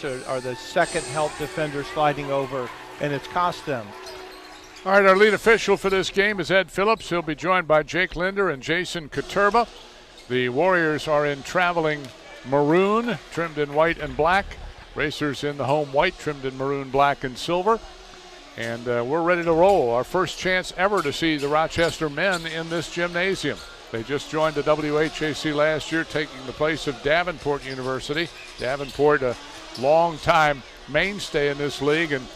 are the second help defender sliding over, and it's cost them. All right, our lead official for this game is Ed Phillips. He'll be joined by Jake Linder and Jason Katurba. The Warriors are in traveling maroon, trimmed in white and black. Racers in the home white, trimmed in maroon, black, and silver. And we're ready to roll. Our first chance ever to see the Rochester men in this gymnasium. They just joined the WHAC last year, taking the place of Davenport University. Davenport, a long-time mainstay in this league and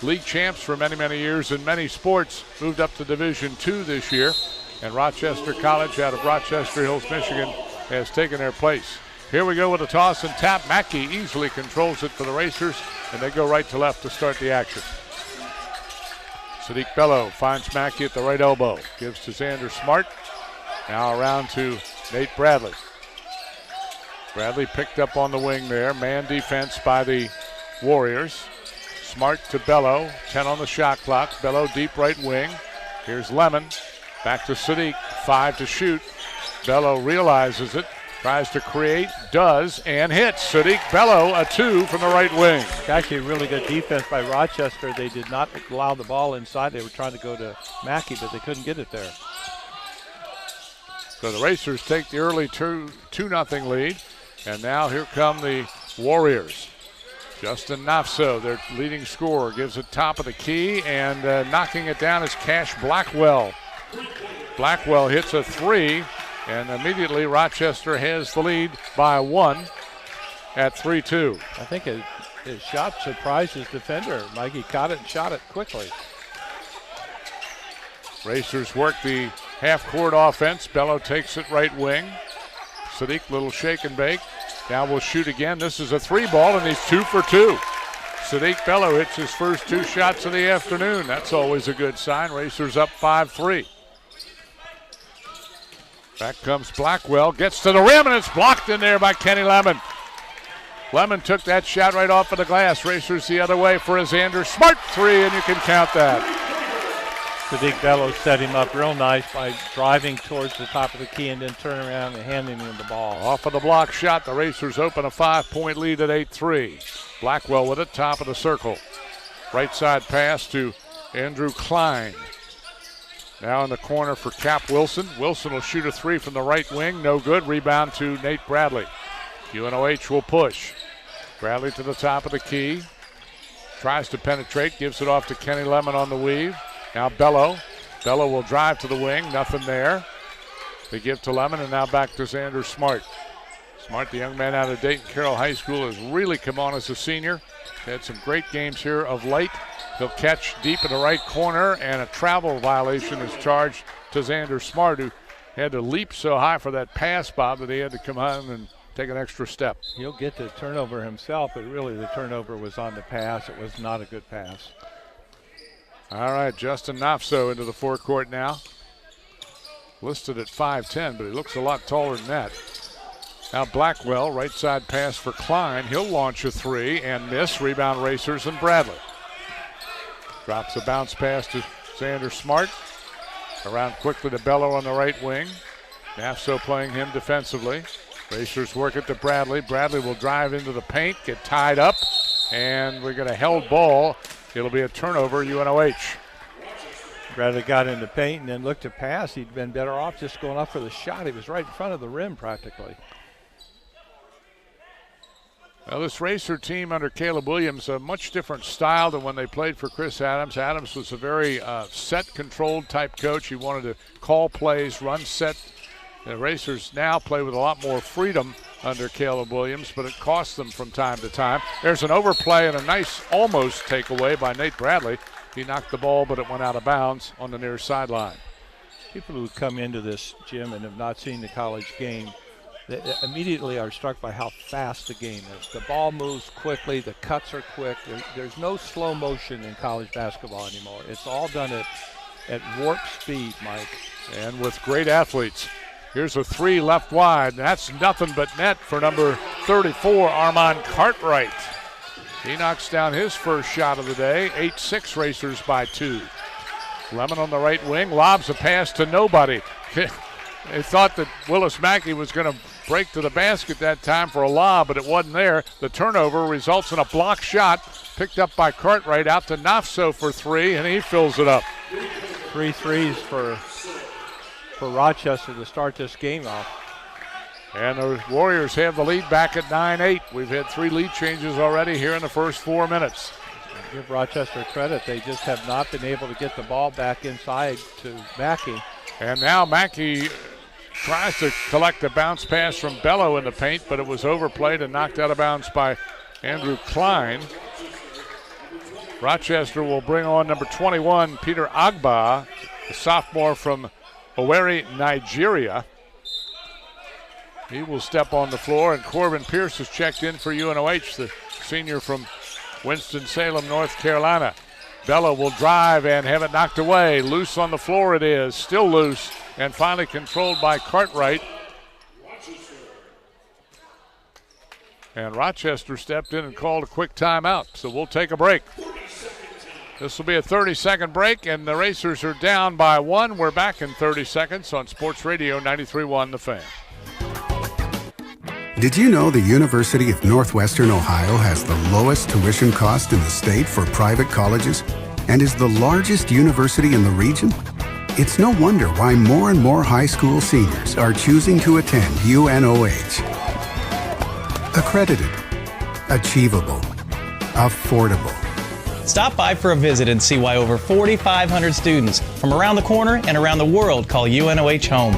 league champs for many, many years in many sports, moved up to Division II this year. And Rochester College out of Rochester Hills, Michigan, has taken their place. Here we go with a toss and tap. Mackey easily controls it for the Racers, and they go right to left to start the action. Sadiq Bello finds Mackey at the right elbow. Gives to Xander Smart. Now around to Nate Bradley. Bradley picked up on the wing there. Man defense by the Warriors. Smart to Bello. 10 on the shot clock. Bello deep right wing. Here's Lemon. Back to Sadiq. 5 to shoot. Bello realizes it. Tries to create. Does and hits. Sadiq Bello a 2 from the right wing. Actually a really good defense by Rochester. They did not allow the ball inside. They were trying to go to Mackey, but they couldn't get it there. So the Racers take the early 2-0 lead. And now here come the Warriors. Justin Nafso, their leading scorer, gives it top of the key, and knocking it down is Cash Blackwell. Blackwell hits a 3, and immediately Rochester has the lead by 1 at 3-2. I think his shot surprised his defender. Mikey caught it and shot it quickly. Racers work the half-court offense. Bello takes it right wing. Sadiq, little shake and bake. Now we'll shoot again. This is a 3-ball, and he's 2 for 2. Sadiq Bello hits his first 2 shots of the afternoon. That's always a good sign. Racers up 5-3. Back comes Blackwell. Gets to the rim, and it's blocked in there by Kenny Lemon. Lemon took that shot right off of the glass. Racers the other way for a Xander Smart 3, and you can count that. Sadiq Bello set him up real nice by driving towards the top of the key and then turning around and handing him the ball. Off of the block shot, the Racers open a 5-point lead at 8-3. Blackwell with it, top of the circle. Right side pass to Andrew Klein. Now in the corner for Cap Wilson. Wilson will shoot a 3 from the right wing. No good. Rebound to Nate Bradley. UNOH will push. Bradley to the top of the key. Tries to penetrate. Gives it off to Kenny Lemon on the weave. Now Bello. Bello will drive to the wing. Nothing there. They give to Lemon, and now back to Xander Smart. Smart, the young man out of Dayton Carroll High School, has really come on as a senior. Had some great games here of late. He'll catch deep in the right corner, and a travel violation is charged to Xander Smart, who had to leap so high for that pass, Bob, that he had to come on and take an extra step. He'll get the turnover himself, but really the turnover was on the pass. It was not a good pass. All right, Justin Nafso into the forecourt now. Listed at 5'10", but he looks a lot taller than that. Now Blackwell, right side pass for Klein. He'll launch a 3 and miss. Rebound Racers and Bradley. Drops a bounce pass to Xander Smart. Around quickly to Bello on the right wing. Nafso playing him defensively. Racers work it to Bradley. Bradley will drive into the paint, get tied up, and we get a held ball. It'll be a turnover, UNOH. Bradley got in the paint and then looked to pass. He'd been better off just going up for the shot. He was right in front of the rim practically. Well, this Racer team under Caleb Williams, a much different style than when they played for Chris Adams. Adams was a very set, controlled type coach. He wanted to call plays, run set. The Racers now play with a lot more freedom under Caleb Williams, but it costs them from time to time. There's an overplay and a nice almost takeaway by Nate Bradley. He knocked the ball, but it went out of bounds on the near sideline. People who come into this gym and have not seen the college game, they immediately are struck by how fast the game is. The ball moves quickly, the cuts are quick. There's no slow motion in college basketball anymore. It's all done at warp speed, Mike. And with great athletes. Here's a 3 left wide. That's nothing but net for number 34, Armand Cartwright. He knocks down his first shot of the day. 8-6 Racers by 2. Lemon on the right wing, lobs a pass to nobody. They thought that Willis Mackey was going to break to the basket that time for a lob, but it wasn't there. The turnover results in a block shot picked up by Cartwright out to Nafso for three, and he fills it up. 3 threes for Rochester to start this game off. And the Warriors have the lead back at 9-8. We've had 3 lead changes already here in the first 4 minutes. Give Rochester credit. They just have not been able to get the ball back inside to Mackey. And now Mackey tries to collect a bounce pass from Bello in the paint, but it was overplayed and knocked out of bounds by Andrew Klein. Rochester will bring on number 21, Peter Agba, a sophomore from Owerri, Nigeria. He will step on the floor, and Corbin Pierce has checked in for UNOH, the senior from Winston-Salem, North Carolina. Bello will drive and have it knocked away. Loose on the floor it is, still loose, and finally controlled by Cartwright. And Rochester stepped in and called a quick timeout, so we'll take a break. This will be a 30-second break, and the Racers are down by 1. We're back in 30 seconds on Sports Radio 93.1 The Fan. Did you know the University of Northwestern Ohio has the lowest tuition cost in the state for private colleges and is the largest university in the region? It's no wonder why more and more high school seniors are choosing to attend UNOH. Accredited, achievable, affordable. Stop by for a visit and see why over 4,500 students from around the corner and around the world call UNOH home.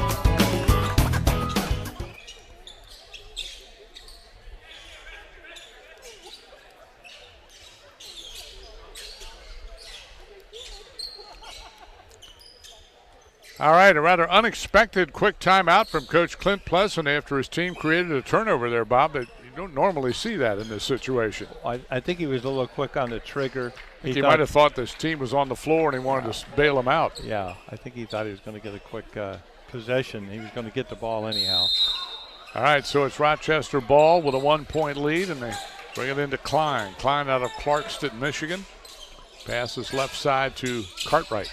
All right, a rather unexpected quick timeout from Coach Clint Pleasant after his team created a turnover there, Bob. But you don't normally see that in this situation. I think he was a little quick on the trigger. He might have thought this team was on the floor and he wanted to bail him out. Yeah, I think he thought he was going to get a quick possession. He was going to get the ball anyhow. All right, so it's Rochester ball with a 1-point lead, and they bring it into Klein. Klein out of Clarkston, Michigan. Passes left side to Cartwright.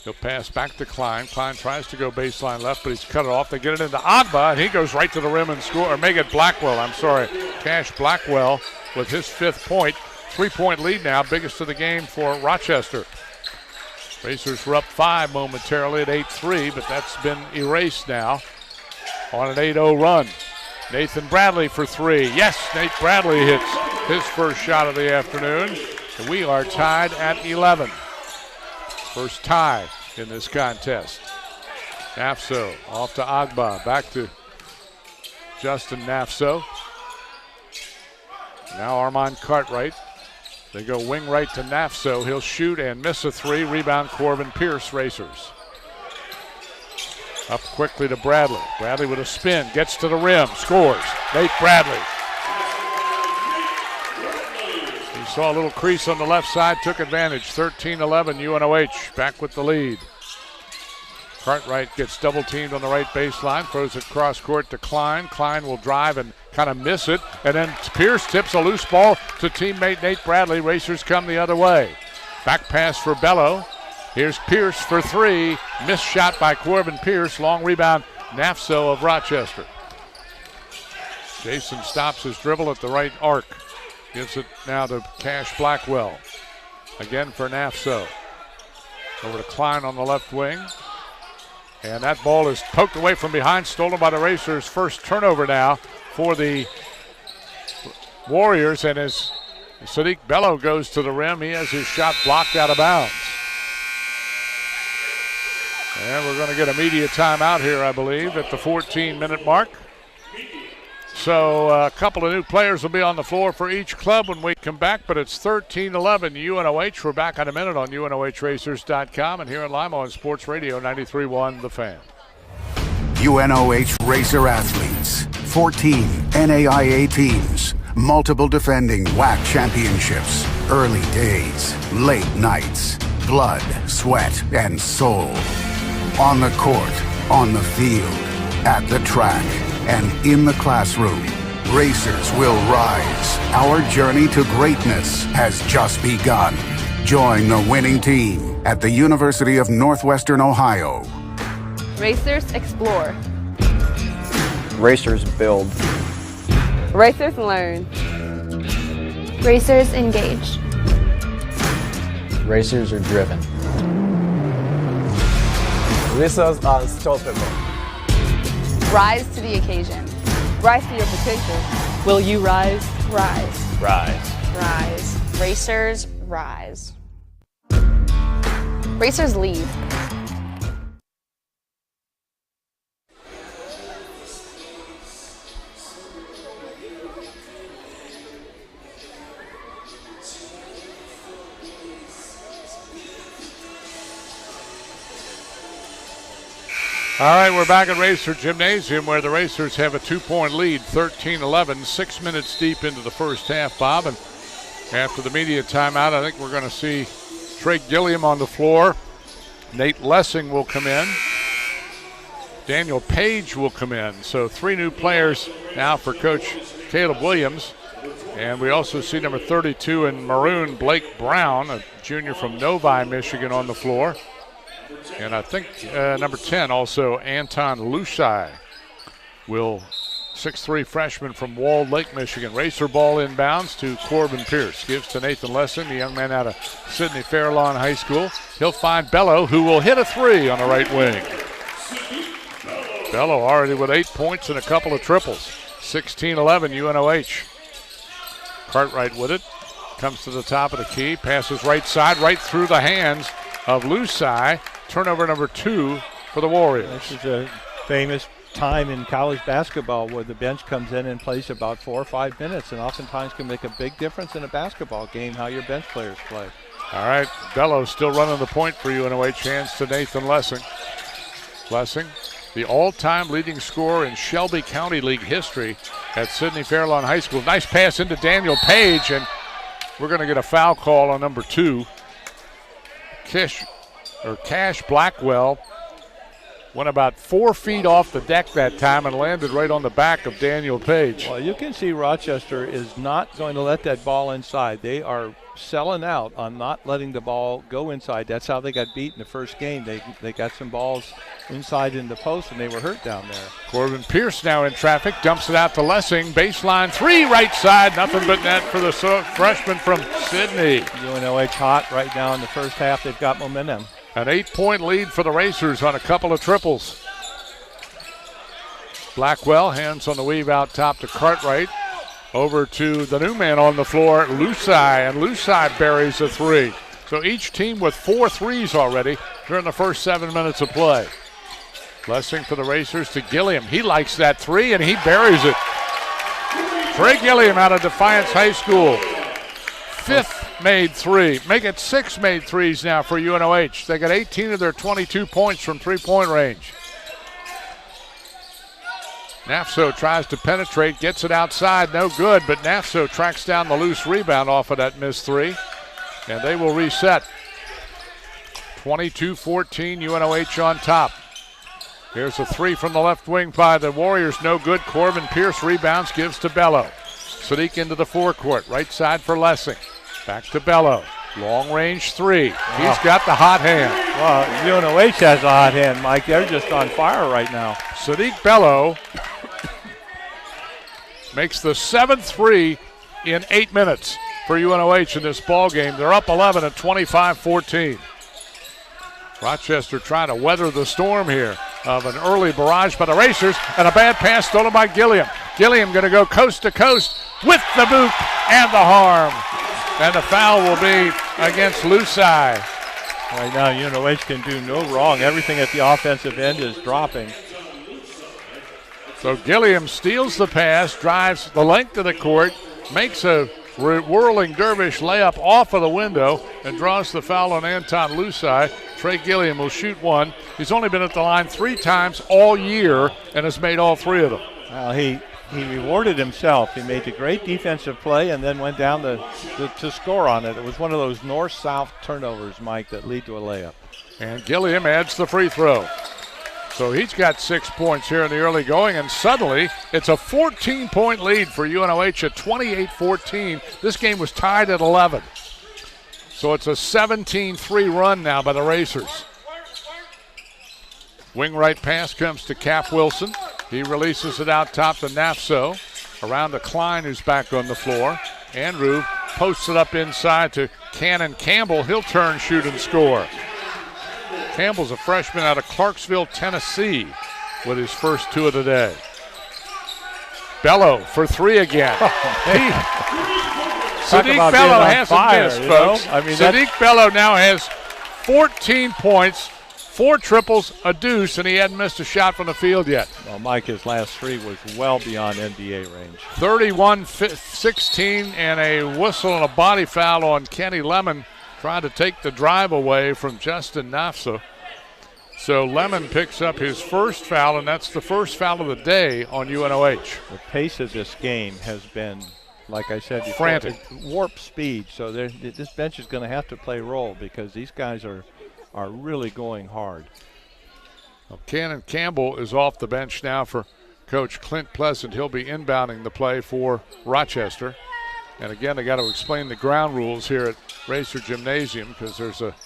He'll pass back to Klein. Klein tries to go baseline left, but he's cut it off. They get it into Agba, and he goes right to the rim and score. Or Megan Blackwell, I'm sorry. Cash Blackwell with his 5th point. 3-point lead now, biggest of the game for Rochester. Racers were up 5 momentarily at 8-3, but that's been erased now on an 8-0 run. Nathan Bradley for 3. Yes, Nate Bradley hits his first shot of the afternoon. And we are tied at 11. First tie in this contest. Nafso off to Agba, back to Justin Nafso. Now Armand Cartwright. They go wing right to Nafso. He'll shoot and miss a 3. Rebound Corbin Pierce, Racers. Up quickly to Bradley. Bradley with a spin, gets to the rim, scores. Nate Bradley. He saw a little crease on the left side, took advantage. 13-11 UNOH, back with the lead. Cartwright gets double teamed on the right baseline, throws it cross court to Klein. Klein will drive and kind of miss it, and then Pierce tips a loose ball to teammate Nate Bradley. Racers come the other way. Back pass for Bello. Here's Pierce for 3. Missed shot by Corbin Pierce. Long rebound, Nafso of Rochester. Jason stops his dribble at the right arc. Gives it now to Cash Blackwell. Again for Nafso. Over to Klein on the left wing. And that ball is poked away from behind, stolen by the Racers. First turnover now for the Warriors. And as Sadiq Bello goes to the rim, he has his shot blocked out of bounds. And we're going to get a media timeout here, I believe, at the 14-minute mark. So a couple of new players will be on the floor for each club when we come back, but it's 13-11 UNOH. We're back in a minute on UNOHRacers.com and here in Lima on Sports Radio 93.1 The Fan. UNOH Racer athletes, 14 NAIA teams, multiple defending WAC championships, early days, late nights, blood, sweat, and soul. On the court, on the field, at the track, and in the classroom, Racers will rise. Our journey to greatness has just begun. Join the winning team at the University of Northwestern Ohio. Racers Explore. Racers build. Racers learn. Racers engage. Racers are driven. Racers are unstoppable. Rise to the occasion. Rise to your potential. Will you rise? Rise. Rise. Rise. Racers rise. Racers leave. All right, we're back at Racer Gymnasium where the Racers have a 2-point lead, 13-11, 6 minutes deep into the first half, Bob. And after the media timeout, I think we're going to see Trey Gilliam on the floor. Nate Lessing will come in. Daniel Page will come in. So 3 new players now for Coach Caleb Williams. And we also see number 32 in maroon, Blake Brown, a junior from Novi, Michigan, on the floor. And I think number 10 also, Anton Lushai, 6'3" freshman from Walled Lake, Michigan. Racer ball inbounds to Corbin Pierce. Gives to Nathan Lessing, the young man out of Sidney Fairlawn High School. He'll find Bello, who will hit a 3 on the right wing. Bello already with 8 points and a couple of triples. 16-11 UNOH. Cartwright with it. Comes to the top of the key. Passes right side, right through the hands of Lusai. Turnover number 2 for the Warriors. This is a famous time in college basketball where the bench comes in and plays about 4 or 5 minutes, and oftentimes can make a big difference in a basketball game how your bench players play. All right, Bello still running the point for UNOH. Hands to Nathan Lessing. Lessing, the all-time leading scorer in Shelby County League history at Sidney Fairlawn High School. Nice pass into Daniel Page, and we're going to get a foul call on number 2. Cash Blackwell went about 4 feet off the deck that time and landed right on the back of Daniel Page. Well, you can see Rochester is not going to let that ball inside. They are selling out on not letting the ball go inside. That's how they got beat in the first game. They got some balls inside in the post, and they were hurt down there. Corbin Pierce now in traffic, dumps it out to Lessing. Baseline 3, right side. Nothing but net for the freshman from Sidney. UNOH hot right now in the first half. They've got momentum. An 8-point lead for the Racers on a couple of triples. Blackwell, hands on the weave out top to Cartwright. Over to the new man on the floor, Lusai, and Lusai buries a 3. So each team with 4 threes already during the first 7 minutes of play. Lessing for the Racers to Gilliam. He likes that 3, and he buries it. Trey Gilliam out of Defiance High School. 5th made 3. Make it 6 made 3s now for UNOH. They got 18 of their 22 points from 3-point range. Nafso tries to penetrate, gets it outside, no good, but Nafso tracks down the loose rebound off of that missed 3, and they will reset. 22-14, UNOH on top. Here's a 3 from the left wing by the Warriors, no good. Corbin Pierce rebounds, gives to Bello. Sadiq into the forecourt, right side for Lessing. Back to Bello. Long range 3. He's got the hot hand. Well, UNOH has a hot hand, Mike. They're just on fire right now. Sadiq Bello makes the 7th 3 in 8 minutes for UNOH in this ball game. They're up 11 at 25-14. Rochester trying to weather the storm here of an early barrage by the Racers, and a bad pass stolen by Gilliam. Gilliam going to go coast to coast with the boot and the harm. And the foul will be against Lusai. Right now, UNOH can do no wrong. Everything at the offensive end is dropping. So Gilliam steals the pass, drives the length of the court, makes a whirling dervish layup off of the window, and draws the foul on Anton Lusai. Trey Gilliam will shoot 1. He's only been at the line 3 times all year and has made all 3 of them. Well, he rewarded himself. He made a great defensive play and then went down to score on it. It was one of those north-south turnovers, Mike, that lead to a layup. And Gilliam adds the free throw. So he's got 6 points here in the early going, and suddenly it's a 14-point lead for UNOH at 28-14. This game was tied at 11. So it's a 17-3 run now by the Racers. Wing right pass comes to Cap Wilson. He releases it out top to Nafso. Around to Klein, who's back on the floor. Andrew posts it up inside to Cannon Campbell. He'll turn, shoot, and score. Campbell's a freshman out of Clarksville, Tennessee, with his first 2 of the day. Bello for 3 again. Sadiq Bello hasn't missed, folks. I mean, Sadiq Bello now has 14 points, 4 triples, a deuce, and he hadn't missed a shot from the field yet. Well, Mike, his last 3 was well beyond NBA range. 31-16 and a whistle and a body foul on Kenny Lemon, trying to take the drive away from Justin Nafsa. So Lemon picks up his first foul, and that's the first foul of the day on UNOH. The pace of this game has been, like I said before, frantic. Warp speed. So this bench is going to have to play role because these guys are really going hard. Well, Cannon Campbell is off the bench now for Coach Clint Pleasant. He'll be inbounding the play for Rochester. And again, I got to explain the ground rules here at Racer Gymnasium because there's a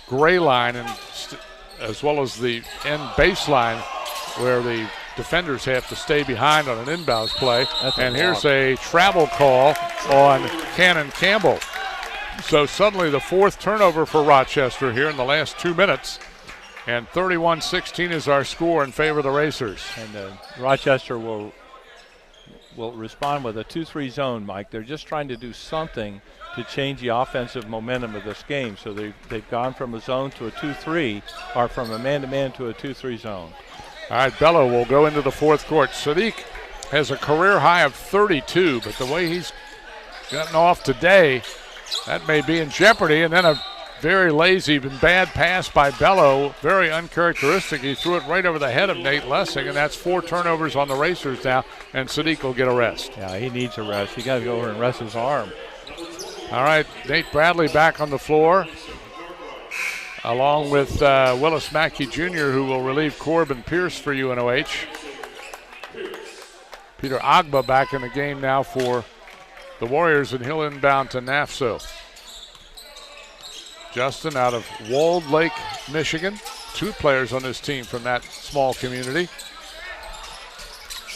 gray line and as well as the end baseline where the defenders have to stay behind on an inbounds play. And here's a travel call on Cannon Campbell. So suddenly the 4th turnover for Rochester here in the last 2 minutes. And 31-16 is our score in favor of the Racers. And Rochester will respond with a 2-3 zone, Mike. They're just trying to do something to change the offensive momentum of this game. So they've gone from a zone to a 2-3, or from a man-to-man to a 2-3 zone. All right, Bello will go into the 4th court. Sadiq has a career high of 32, but the way he's gotten off today, that may be in jeopardy. And then a very lazy and bad pass by Bello, very uncharacteristic. He threw it right over the head of Nate Lessing, and that's 4 turnovers on the Racers now, and Sadiq will get a rest. Yeah, he needs a rest. He got to go over and rest his arm. All right, Nate Bradley back on the floor, along with Willis Mackey Jr., who will relieve Corbin Pierce for UNOH. Peter Agba back in the game now for the Warriors, and he'll inbound to Nafso. Justin out of Walled Lake, Michigan. 2 players on this team from that small community.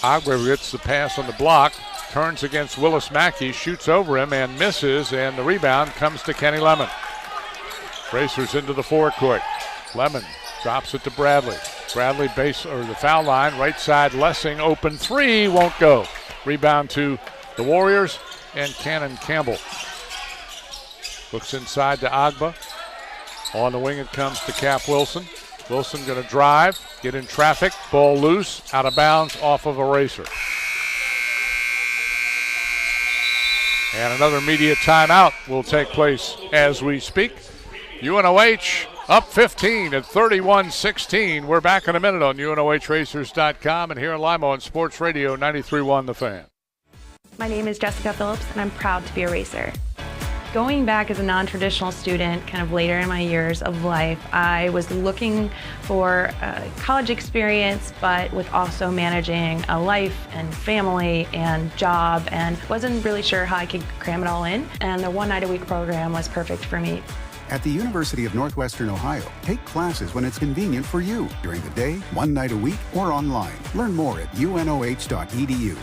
Agba gets the pass on the block, turns against Willis Mackey, shoots over him and misses, and the rebound comes to Kenny Lemon. Racers into the forecourt. Lemon drops it to Bradley. Bradley the foul line, right side, Lessing, open 3, won't go. Rebound to the Warriors and Cannon Campbell. Looks inside to Agba. On the wing it comes to Cap Wilson. Wilson going to drive, get in traffic, ball loose, out of bounds, off of a Racer. And another media timeout will take place as we speak. UNOH up 15 at 31-16. We're back in a minute on UNOHRacers.com and here in Lima on Sports Radio 93.1 The Fan. My name is Jessica Phillips, and I'm proud to be a racer. Going back as a non-traditional student, kind of later in my years of life, I was looking for a college experience, but with also managing a life and family and job, and wasn't really sure how I could cram it all in. And the 1 night a week program was perfect for me. At the University of Northwestern Ohio, take classes when it's convenient for you during the day, 1 night a week, or online. Learn more at unoh.edu.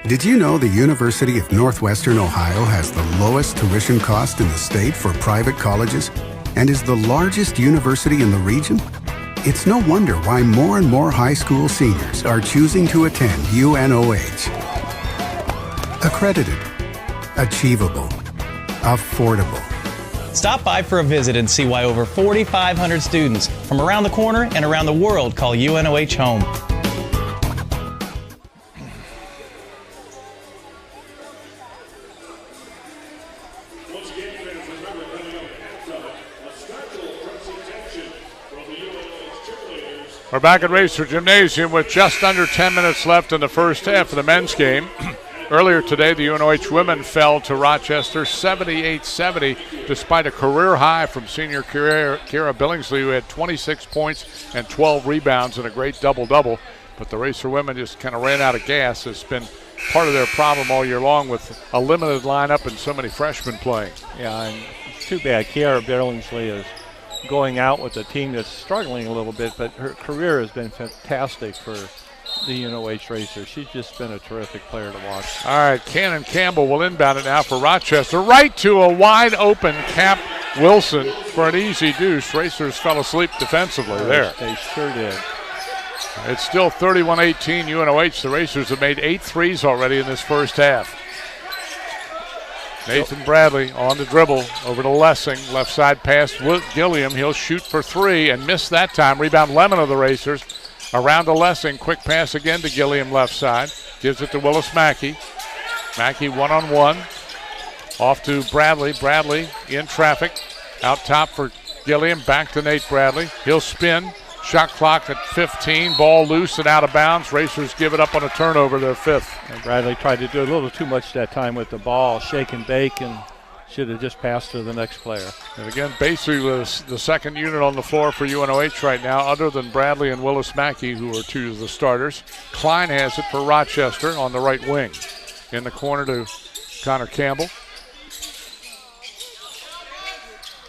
Did you know the University of Northwestern Ohio has the lowest tuition cost in the state for private colleges and is the largest university in the region? It's no wonder why more and more high school seniors are choosing to attend UNOH. Accredited, achievable, affordable. Stop by for a visit and see why over 4,500 students from around the corner and around the world call UNOH home. We're back at Racer Gymnasium with just under 10 minutes left in the first half of the men's game. Earlier today, the UNOH women fell to Rochester 78-70, despite a career high from senior Kira Billingsley, who had 26 points and 12 rebounds and a great double-double. But the Racer women just kind of ran out of gas. It's been part of their problem all year long with a limited lineup and so many freshmen playing. Yeah, and it's too bad. Kiara Billingsley is going out with a team that's struggling a little bit, but her career has been fantastic for the UNOH Racers. She's just been a terrific player to watch. All right, Cannon Campbell will inbound it now for Rochester. Right to a wide open Cap Wilson for an easy deuce. Racers fell asleep defensively there. They sure did. It's still 31-18 UNOH. The Racers have made 8 threes already in this first half. Nathan Bradley on the dribble over to Lessing. Left side pass to Gilliam. He'll shoot for 3 and miss that time. Rebound Lemon of the Racers. Around to Lessing. Quick pass again to Gilliam left side. Gives it to Willis Mackey. Mackey one-on-one. Off to Bradley. Bradley in traffic. Out top for Gilliam. Back to Nate Bradley. He'll spin. Shot clock at 15. Ball loose and out of bounds. Racers give it up on a turnover, their 5th. And Bradley tried to do a little too much that time with the ball. Shake and bake, and should have just passed to the next player. And again, basically was the second unit on the floor for UNOH right now, other than Bradley and Willis Mackey, who are 2 of the starters. Klein has it for Rochester on the right wing. In the corner to Connor Campbell.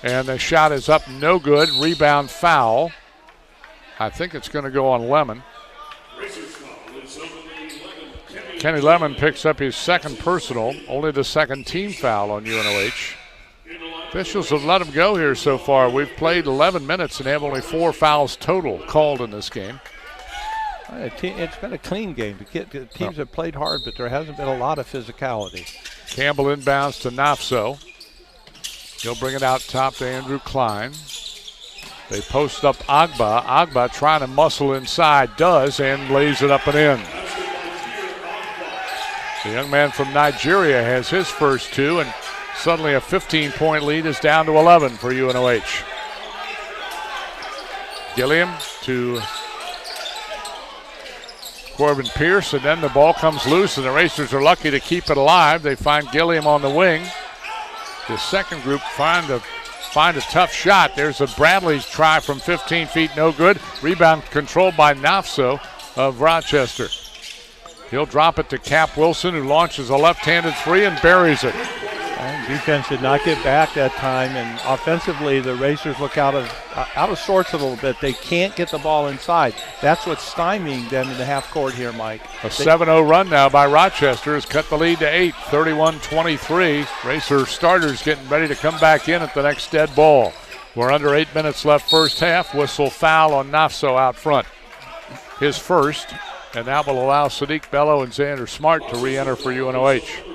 And the shot is up, no good. Rebound foul. I think it's going to go on Lemon. Kenny Lemon picks up his 2nd personal, only the 2nd team foul on UNOH. Officials have let him go here so far. We've played 11 minutes and have only 4 fouls total called in this game. It's been a clean game. The teams have played hard, but there hasn't been a lot of physicality. Campbell inbounds to Nafso. He'll bring it out top to Andrew Klein. They post up Agba. Agba trying to muscle inside, does, and lays it up and in. The young man from Nigeria has his first 2, and suddenly a 15-point lead is down to 11 for UNOH. Gilliam to Corbin Pierce, and then the ball comes loose, and the Racers are lucky to keep it alive. They find Gilliam on the wing. The second group find a tough shot. There's a Bradley's try from 15 feet, no good. Rebound controlled by Nafso of Rochester. He'll drop it to Cap Wilson, who launches a left-handed 3 and buries it. And defense did not get back that time, and offensively the Racers look out of sorts a little bit. They can't get the ball inside. That's what's stymieing them in the half court here, Mike. A 7-0 run now by Rochester has cut the lead to 8, 31-23. Racer starters getting ready to come back in at the next dead ball. We're under 8 minutes left first half. Whistle foul on Nafso out front. His first, and that will allow Sadiq Bello and Xander Smart to re-enter for UNOH.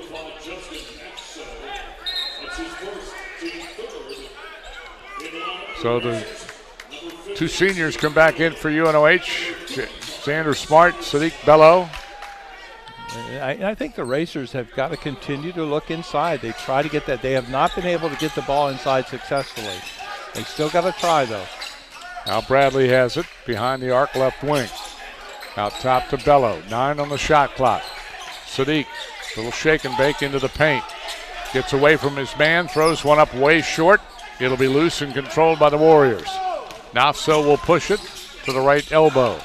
So the 2 seniors come back in for UNOH. Xander Smart, Sadiq Bello. I think the Racers have got to continue to look inside. They try to get that. They have not been able to get the ball inside successfully. They still got to try, though. Now Bradley has it behind the arc left wing. Out top to Bello. 9 on the shot clock. Sadiq, little shake and bake into the paint. Gets away from his man, throws one up way short. It'll be loose and controlled by the Warriors. Nafso will push it to the right elbow.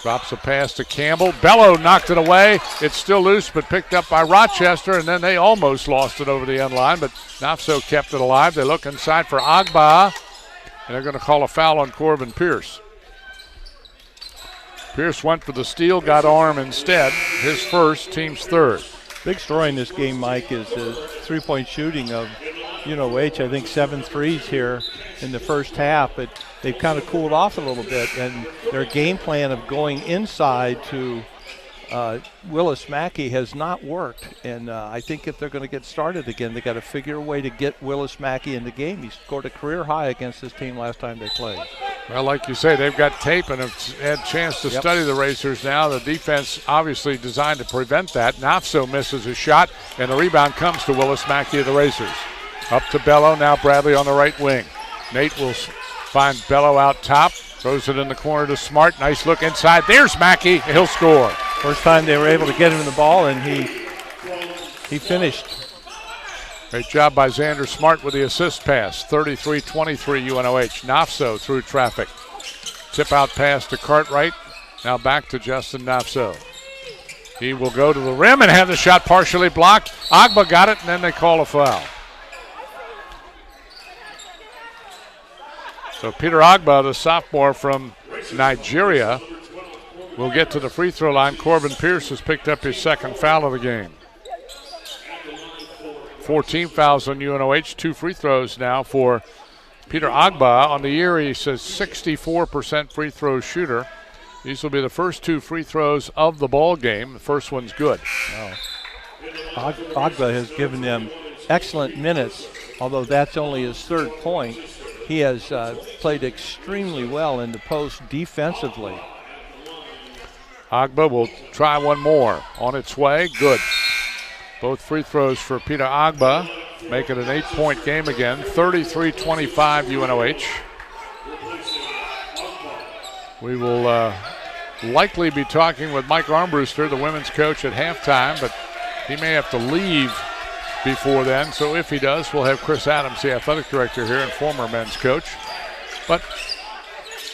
Drops a pass to Campbell. Bello knocked it away. It's still loose, but picked up by Rochester, and then they almost lost it over the end line, but Nafso kept it alive. They look inside for Agba, and they're going to call a foul on Corbin Pierce. Pierce went for the steal, got arm instead. His first, team's 3rd. Big story in this game, Mike, is the 3-point shooting of UNOH. I think 7 threes here in the first half, but they've kind of cooled off a little bit, and their game plan of going inside to Willis Mackey has not worked. And I think if they're going to get started again, they got to figure a way to get Willis Mackey in the game. He scored a career high against this team last time they played. Well, like you say, they've got tape and have had a chance to study the Racers now. The defense obviously designed to prevent that. Nafso misses his shot, and the rebound comes to Willis Mackey of the Racers. Up to Bello, now Bradley on the right wing. Nate will find Bello out top, throws it in the corner to Smart. Nice look inside. There's Mackey. He'll score. First time they were able to get him the ball, and he finished. Great job by Xander Smart with the assist pass. 33-23 UNOH. Nafso through traffic. Tip out pass to Cartwright. Now back to Justin Nafso. He will go to the rim and have the shot partially blocked. Agba got it, and then they call a foul. So Peter Agba, the sophomore from Nigeria, will get to the free throw line. Corbin Pierce has picked up his second foul of the game. 14 fouls on UNOH, 2 free throws now for Peter Agba. On the year, he says 64% free throw shooter. These will be the first 2 free throws of the ball game. The first one's good. Wow. Agba has given them excellent minutes, although that's only his 3rd point. He has played extremely well in the post defensively. Agba will try one more. On its way, good. Both free throws for Peter Agba make it an 8-point game again. 33-25 UNOH. We will likely be talking with Mike Armbruster, the women's coach, at halftime, but he may have to leave before then. So if he does, we'll have Chris Adams, the athletic director here and former men's coach. But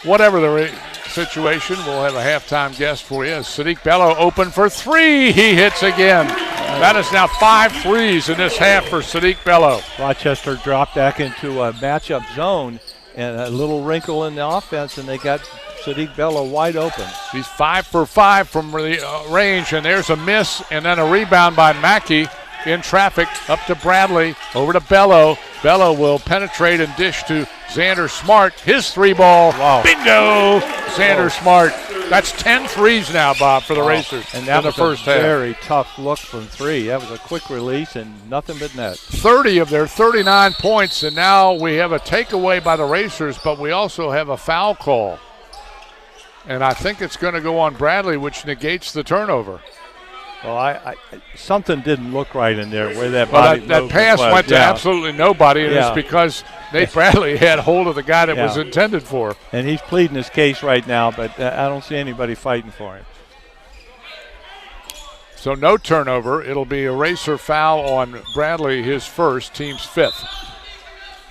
whatever the situation, we'll have a halftime guest for you. Sadiq Bello open for 3. He hits again. That is now 5 threes in this half for Sadiq Bello. Rochester dropped back into a matchup zone and a little wrinkle in the offense, and they got Sadiq Bello wide open. He's 5 for 5 from the range, and there's a miss, and then a rebound by Mackey in traffic up to Bradley, over to Bello. Bello will penetrate and dish to Xander Smart. His 3-ball, wow. Bingo! Xander Smart. That's 10 threes now, Bob, for the Racers. And that in the was first a half. Very tough look from 3. That was a quick release and nothing but net. 30 of their 39 points, and now we have a takeaway by the Racers, but we also have a foul call. And I think it's going to go on Bradley, which negates the turnover. Well, I something didn't look right in there where that body that pass went to absolutely nobody, and it's because Nate Bradley had hold of the guy that was intended for. And he's pleading his case right now, but I don't see anybody fighting for him. So no turnover. It'll be a Racer foul on Bradley, his first, team's 5th.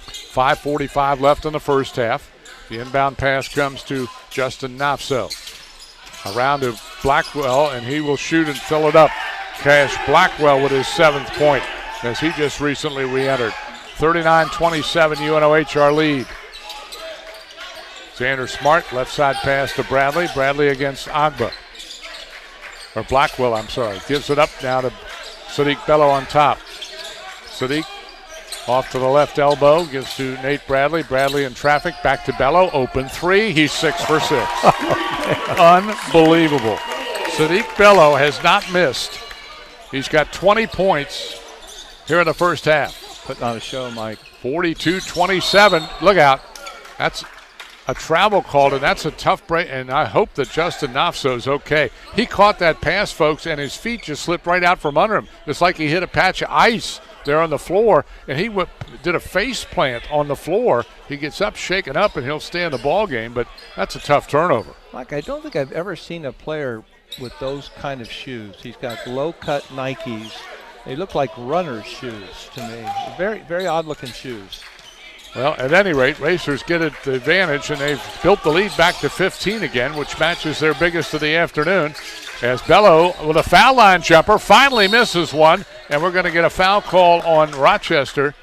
5:45 left in the first half. The inbound pass comes to Justin Nafso. Around to Blackwell, and he will shoot and fill it up. Cash Blackwell with his 7th point, as he just recently re-entered. 39-27 UNOH our lead. Xander Smart, left side pass to Bradley. Bradley against Agba. Or Blackwell, I'm sorry. Gives it up now to Sadiq Bello on top. Sadiq off to the left elbow, gives to Nate Bradley. Bradley in traffic, back to Bello, open 3. He's 6 for 6. Unbelievable. Sadiq Bello has not missed. He's got 20 points here in the first half. Putting on a show, Mike. 42-27. Look out. That's a travel call, and that's a tough break, and I hope that Justin Nafso's okay. He caught that pass, folks, and his feet just slipped right out from under him. It's like he hit a patch of ice there on the floor, and he did a face plant on the floor. He gets up, shaken up, and he'll stay in the ball game, but that's a tough turnover. Mike, I don't think I've ever seen a player with those kind of shoes. He's got low-cut Nikes. They look like runner's shoes to me. Very, very odd-looking shoes. Well, at any rate, Racers get it the advantage, and they've built the lead back to 15 again, which matches their biggest of the afternoon. As Bello, with a foul line jumper, finally misses one, and we're going to get a foul call on Rochester.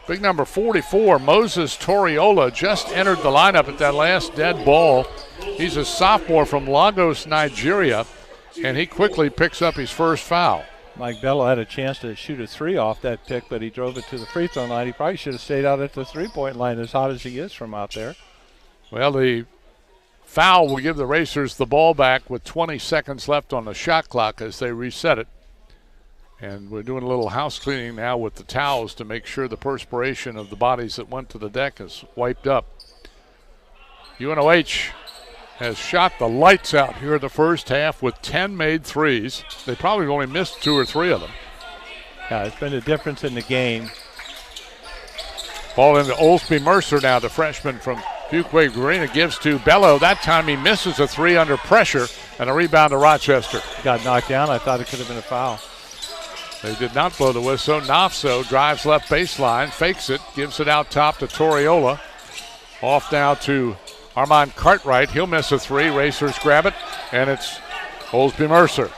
Big number 44, Moses Toriola, just entered the lineup at that last dead ball. He's a sophomore from Lagos, Nigeria, and he quickly picks up his first foul. Mike Bello had a chance to shoot a 3 off that pick, but he drove it to the free throw line. He probably should have stayed out at the three-point line, as hot as he is from out there. Well, the foul will give the Racers the ball back with 20 seconds left on the shot clock as they reset it. And we're doing a little house cleaning now with the towels to make sure the perspiration of the bodies that went to the deck is wiped up. UNOH has shot the lights out here in the first half with 10 made threes. They probably only missed 2 or 3 of them. Yeah, it's been a difference in the game. Ball into Olsby Mercer now, the freshman from Fuquay Garena, gives to Bello. That time he misses a 3 under pressure, and a rebound to Rochester. Got knocked down. I thought it could have been a foul. They did not blow the whistle. Nafso drives left baseline, fakes it, gives it out top to Toriola. Off now to Armand Cartwright. He'll miss a 3. Racers grab it, and it's Olsby Mercer.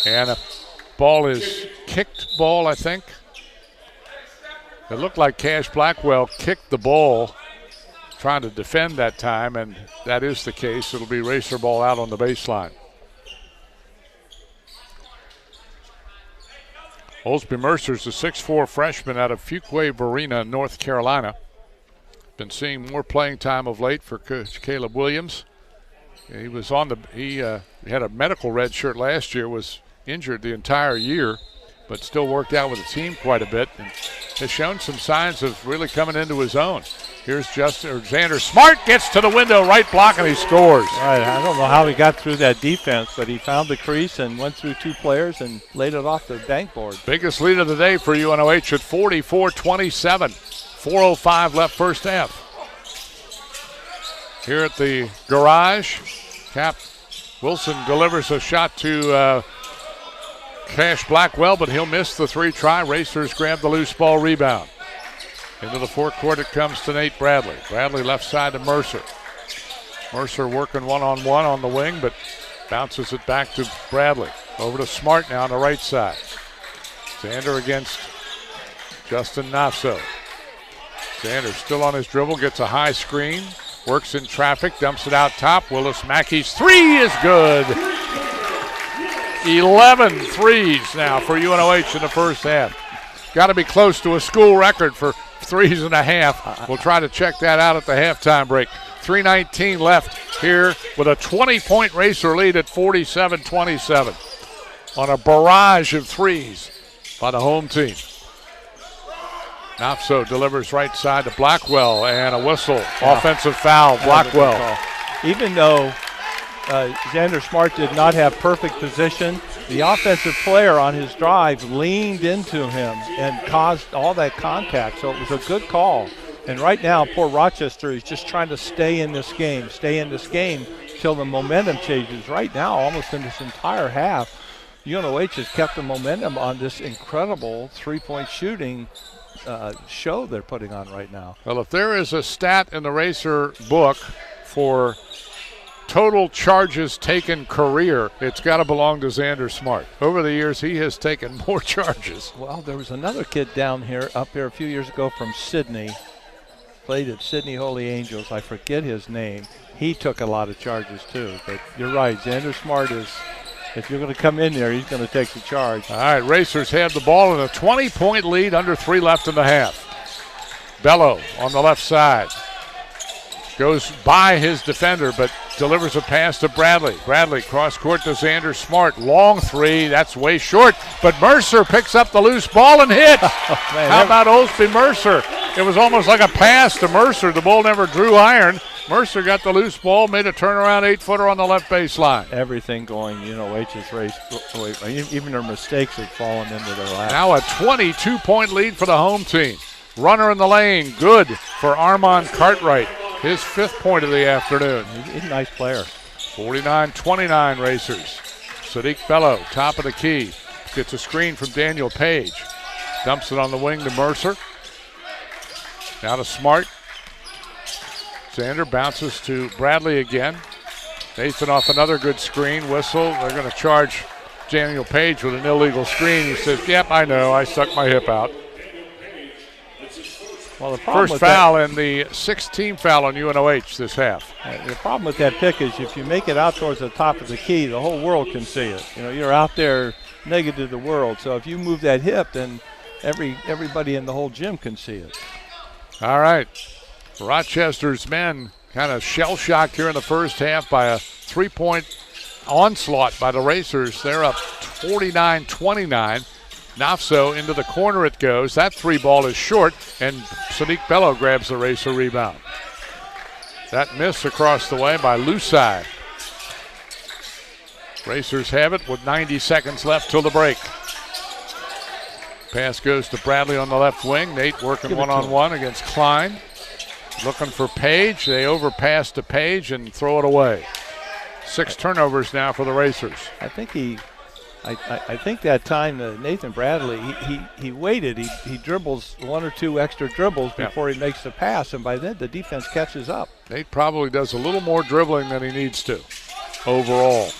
And a ball is kicked ball, I think. It looked like Cash Blackwell kicked the ball trying to defend that time, and that is the case. It'll be racer ball out on the baseline. Olsby Mercer's a 6'4" freshman out of Fuquay-Varina, North Carolina. Been seeing more playing time of late for Coach Caleb Williams. He was he had a medical red shirt last year, was injured the entire year, but still worked out with the team quite a bit and has shown some signs of really coming into his own. Here's Xander Smart, gets to the window, right block, and he scores. Right, I don't know how he got through that defense, but he found the crease and went through two players and laid it off the bank board. Biggest lead of the day for UNOH at 44-27. 4:05 left first half. Here at the garage, Cap Wilson delivers a shot to Cash Blackwell, but he'll miss the three-try. Racers grab the loose ball rebound. Into the forecourt it comes to Nate Bradley. Bradley left side to Mercer. Mercer working one-on-one on the wing, but bounces it back to Bradley. Over to Smart now on the right side. Xander against Justin Nafso. Xander still on his dribble, gets a high screen, works in traffic, dumps it out top. Willis Mackey's three is good. 11 threes now for UNOH in the first half. Got to be close to a school record for 3.5. We'll try to check that out at the halftime break. 3:19 left here with a 20-point Racer lead at 47-27 on a barrage of threes by the home team. Nafso delivers right side to Blackwell, and a whistle. Offensive foul, Blackwell. Even though Xander Smart did not have perfect position, the offensive player on his drive leaned into him and caused all that contact, so it was a good call. And right now, poor Rochester is just trying to stay in this game till the momentum changes. Right now, almost in this entire half, UNOH has kept the momentum on this incredible three-point shooting show they're putting on right now. Well, if there is a stat in the Racer book for total charges taken career, it's got to belong to Xander Smart. Over the years, he has taken more charges. Well, there was another kid up here a few years ago from Sydney, played at Sydney Holy Angels. I forget his name. He took a lot of charges too. But you're right, Xander Smart is, if you're going to come in there, he's going to take the charge. All right, Racers have the ball in a 20-point lead, under 3 left in the half. Bello on the left side. Goes by his defender, but delivers a pass to Bradley. Bradley cross court to Xander Smart. Long three, that's way short, but Mercer picks up the loose ball and hits. How about Olsby Mercer? It was almost like a pass to Mercer. The ball never drew iron. Mercer got the loose ball, made a turnaround 8-footer on the left baseline. Everything going, H's race. Even their mistakes have fallen into their lap. Now a 22-point lead for the home team. Runner in the lane, good for Armand Cartwright. His 5th point of the afternoon. He's a nice player. 49-29 Racers. Sadiq Bello, top of the key. Gets a screen from Daniel Page. Dumps it on the wing to Mercer. Now to Smart. Xander bounces to Bradley again. Nathan off another good screen. Whistle. They're going to charge Daniel Page with an illegal screen. He says, yep, I know. I stuck my hip out. Well, the problem first foul and the 16th foul on UNOH this half. The problem with that pick is if you make it out towards the top of the key, the whole world can see it. You're out there negative to the world. So if you move that hip, then everybody in the whole gym can see it. All right. Rochester's men kind of shell-shocked here in the first half by a 3-point onslaught by the Racers. They're up 49-29. Nafso into the corner it goes. That 3 ball is short, and Sadiq Bello grabs the Racer rebound. That miss across the way by Lusai. Racers have it with 90 seconds left till the break. Pass goes to Bradley on the left wing. Nate working one-on-one against Klein. Looking for Page. They overpass to Page and throw it away. 6 turnovers now for the Racers. I think that time Nathan Bradley, he waited. He dribbles 1 or 2 extra dribbles before he makes the pass, and by then the defense catches up. Nate probably does a little more dribbling than he needs to overall.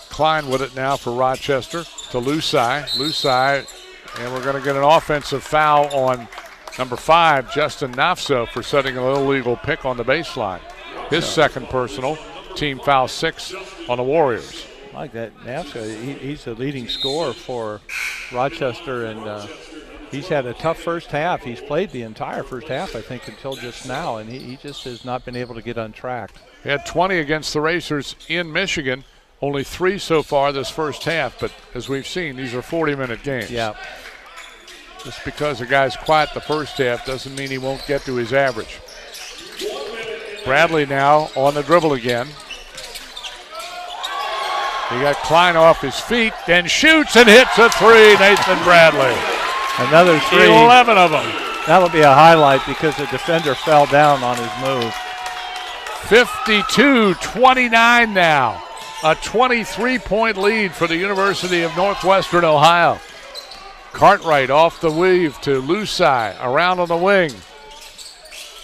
Klein with it now for Rochester to Lusai. Lusai And we're going to get an offensive foul on number 5, Justin Nafso, for setting an illegal pick on the baseline. His second personal, team foul 6 on the Warriors. I like that. Nafso, he's the leading scorer for Rochester, and he's had a tough first half. He's played the entire first half, I think, until just now, and he just has not been able to get on track. He had 20 against the Racers in Michigan. Only 3 so far this first half, but as we've seen, these are 40-minute games. Yeah. Just because a guy's quiet the first half doesn't mean he won't get to his average. Bradley now on the dribble again. He got Klein off his feet, then shoots and hits a 3, Nathan Bradley. Another 3. 11 of them. That'll be a highlight because the defender fell down on his move. 52-29 now. A 23-point lead for the University of Northwestern Ohio. Cartwright off the weave to Lusai, around on the wing.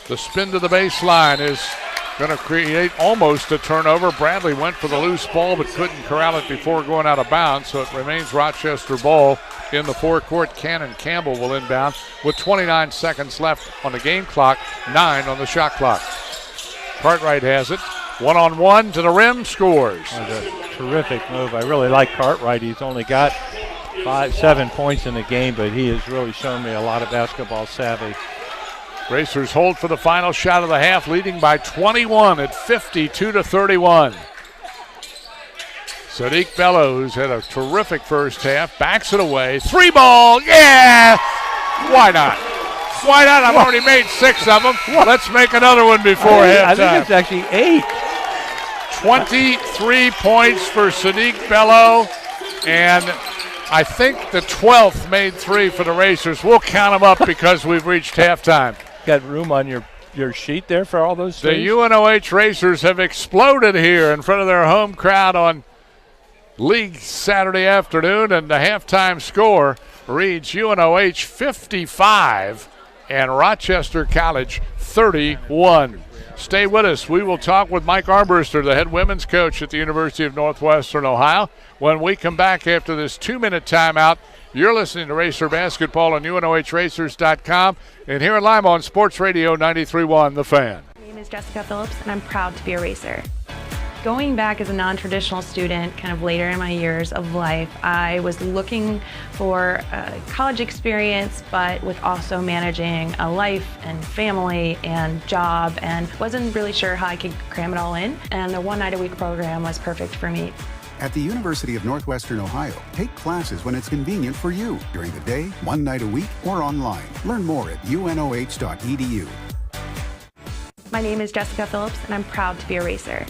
The spin to the baseline is going to create almost a turnover. Bradley went for the loose ball but couldn't corral it before going out of bounds, so it remains Rochester ball in the forecourt. Cannon Campbell will inbound with 29 seconds left on the game clock, 9 on the shot clock. Cartwright has it. One-on-one to the rim, scores. That's a terrific move. I really like Cartwright. He's only got 7 points in the game, but he has really shown me a lot of basketball savvy. Racers hold for the final shot of the half, leading by 21 at 52-31. Sadiq Bello, who's had a terrific first half, backs it away. 3-ball, yeah! Why not? Why not? I've already made 6 of them. Let's make another one before halftime. I think it's actually 8. 23 points for Sadiq Bello, and I think the 12th made 3 for the Racers. We'll count them up because we've reached halftime. Got room on your sheet there for all those things? The UNOH Racers have exploded here in front of their home crowd on League Saturday afternoon, and the halftime score reads UNOH 55 and Rochester College 31. Stay with us. We will talk with Mike Armbruster, the head women's coach at the University of Northwestern Ohio. When we come back after this 2-minute timeout, you're listening to Racer Basketball on UNOHRacers.com and here in Lima on Sports Radio 93.1 The Fan. My name is Jessica Phillips, and I'm proud to be a racer. Going back as a non-traditional student, kind of later in my years of life, I was looking for a college experience, but with also managing a life and family and job, and wasn't really sure how I could cram it all in. And the 1 night a week program was perfect for me. At the University of Northwestern Ohio, take classes when it's convenient for you during the day, 1 night a week, or online. Learn more at unoh.edu. My name is Jessica Phillips, and I'm proud to be a racer.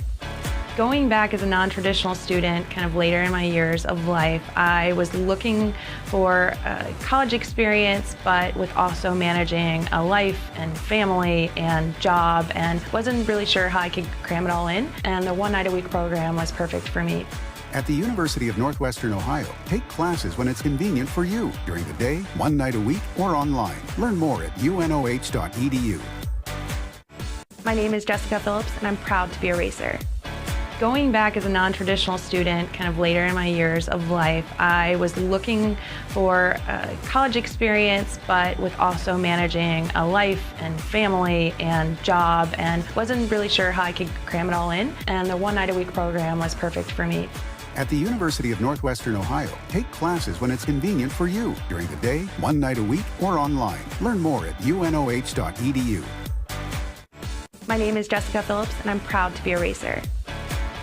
Going back as a non-traditional student, kind of later in my years of life, I was looking for a college experience, but with also managing a life and family and job, and wasn't really sure how I could cram it all in. And the 1 night a week program was perfect for me. At the University of Northwestern Ohio, take classes when it's convenient for you during the day, 1 night a week, or online. Learn more at unoh.edu. My name is Jessica Phillips, and I'm proud to be a racer. Going back as a non-traditional student, kind of later in my years of life, I was looking for a college experience, but with also managing a life and family and job, and wasn't really sure how I could cram it all in. And the 1 night a week program was perfect for me. At the University of Northwestern Ohio, take classes when it's convenient for you during the day, 1 night a week, or online. Learn more at unoh.edu. My name is Jessica Phillips, and I'm proud to be a racer.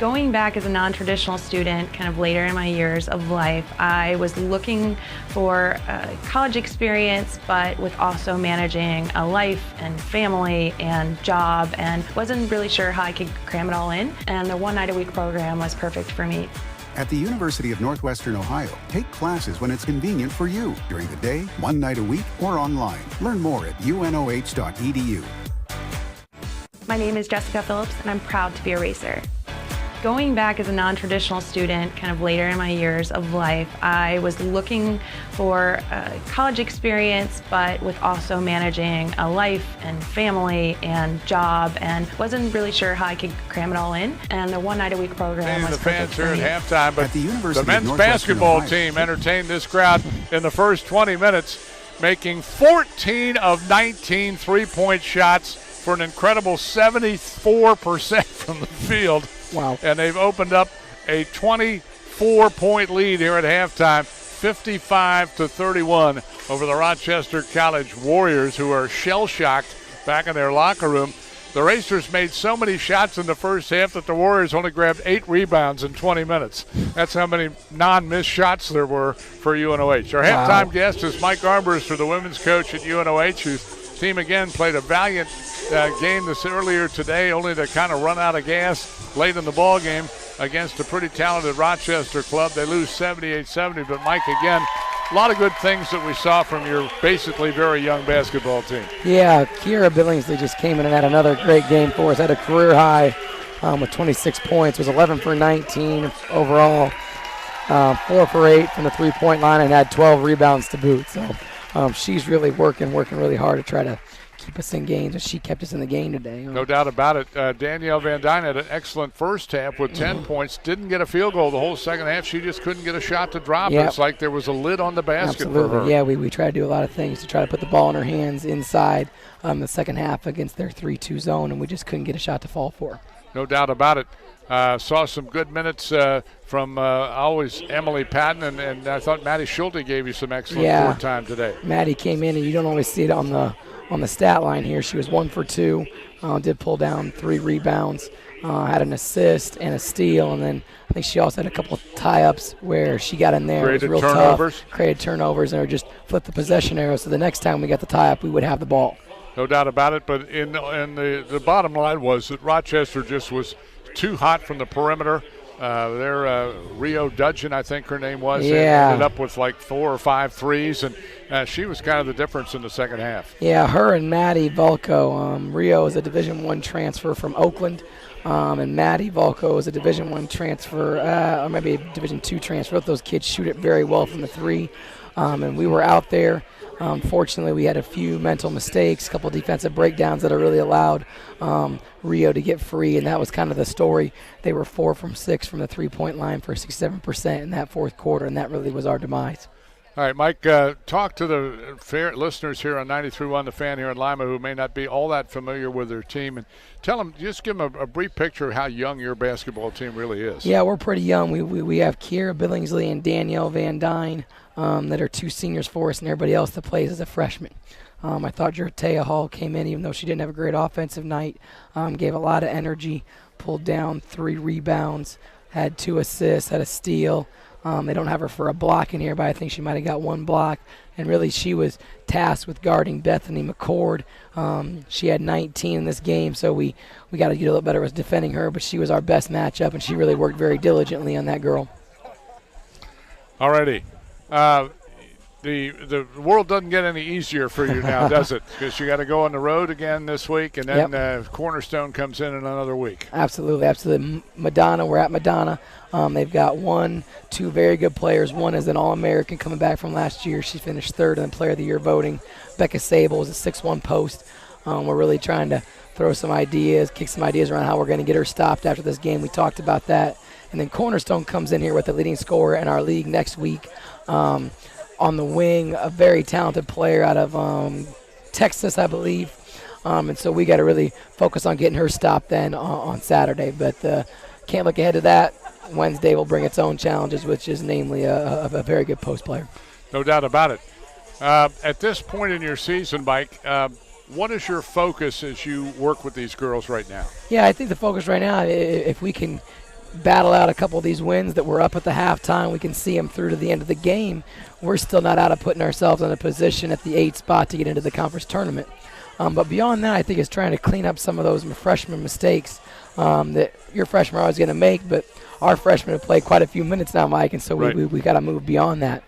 Going back as a non-traditional student, kind of later in my years of life, I was looking for a college experience, but with also managing a life and family and job, and wasn't really sure how I could cram it all in. And the 1 night a week program was perfect for me. At the University of Northwestern Ohio, take classes when it's convenient for you during the day, 1 night a week, or online. Learn more at unoh.edu. My name is Jessica Phillips, and I'm proud to be a racer. Going back as a non-traditional student, kind of later in my years of life, I was looking for a college experience, but with also managing a life and family and job, and wasn't really sure how I could cram it all in. And the one night a week program was the perfect fans for here me. at halftime, but At the University the of men's Northwestern basketball Ohio. team entertained this crowd in the first 20 minutes, making 14 of 19 three-point shots for an incredible 74% from the field. Wow. And they've opened up a 24-point lead here at halftime, 55-31 over the Rochester College Warriors, who are shell-shocked back in their locker room. The Racers made so many shots in the first half that the Warriors only grabbed 8 rebounds in 20 minutes. That's how many non-missed shots there were for UNOH. Our halftime guest is Mike Armbruster, the women's coach at UNOH, whose team again played a valiant game this earlier today, only to kind of run out of gas late in the ball game against a pretty talented Rochester club. They lose 78-70, but Mike, again, a lot of good things that we saw from your basically very young basketball team. Yeah, Kiera Billingsley just came in and had another great game for us. Had a career high with 26 points. Was 11 for 19 overall, 4 for 8 from the three-point line, and had 12 rebounds to boot. So she's really working really hard to try to keep us in games, and she kept us in the game today. No doubt about it. Danielle Van Dyne had an excellent first half with 10 points. Didn't get a field goal the whole second half. She just couldn't get a shot to drop. Yep. It's like there was a lid on the basket Absolutely. for her. Yeah, we try to do a lot of things to try to put the ball in her hands inside the second half against their 3-2 zone, and we just couldn't get a shot to fall for. No doubt about it. Saw some good minutes from always Emily Patton, and I thought Maddie Schulte gave you some excellent court time today. Maddie came in, and you don't always see it on the stat line here. She was 1 for 2, did pull down 3 rebounds, had an assist and a steal, and then I think she also had a couple of tie-ups where she got in there. Created it was real turnovers. tough, created turnovers, and just flipped the possession arrow. So the next time we got the tie-up, we would have the ball. No doubt about it, but in the bottom line was that Rochester just was too hot from the perimeter. Rio Dudgeon, I think her name was, ended up with like 4 or 5 threes, and she was kind of the difference in the second half. Yeah, her and Maddie Volko. Rio is a Division I transfer from Oakland, and Maddie Volko is a Division I transfer, or maybe a Division II transfer. Both those kids shoot it very well from the 3, and we were out there. Fortunately, we had a few mental mistakes, a couple defensive breakdowns that really allowed Rio to get free, and that was kind of the story. They were 4 from 6 from the three-point line for 67% in that fourth quarter, and that really was our demise. All right, Mike, talk to the listeners here on 93.1 The Fan here in Lima who may not be all that familiar with their team, and tell them, just give them a brief picture of how young your basketball team really is. Yeah, we're pretty young. We have Kiera Billingsley and Danielle Van Dyne that are 2 seniors for us, and everybody else that plays as a freshman. I thought Jortea Hall came in, even though she didn't have a great offensive night, gave a lot of energy, pulled down 3 rebounds, had 2 assists, had a steal. They don't have her for a block in here, but I think she might have got 1 block. And really, she was tasked with guarding Bethany McCord. She had 19 in this game, so we got to get a little better with defending her, but she was our best matchup, and she really worked very diligently on that girl. All righty. The world doesn't get any easier for you now, does it? Because you got to go on the road again this week, and then Cornerstone comes in another week. Absolutely. Madonna, we're at Madonna. They've got 2 very good players. One is an All-American coming back from last year. She finished 3rd in the Player of the Year voting. Becca Sable is a 6'1" post. We're really trying to throw some ideas, kick some ideas around how we're going to get her stopped after this game. We talked about that. And then Cornerstone comes in here with the leading scorer in our league next week. On the wing, a very talented player out of Texas, I believe. And so we got to really focus on getting her stopped then on Saturday. But can't look ahead to that. Wednesday will bring its own challenges, which is namely a very good post player. No doubt about it. At this point in your season, Mike, what is your focus as you work with these girls right now? Yeah, I think the focus right now, if we can battle out a couple of these wins that we're up at the halftime, we can see them through to the end of the game. We're still not out of putting ourselves in a position at the 8th spot to get into the conference tournament. But beyond that, I think it's trying to clean up some of those freshman mistakes that your freshmen are always going to make, but our freshmen have played quite a few minutes now, Mike, and so we got to move beyond that.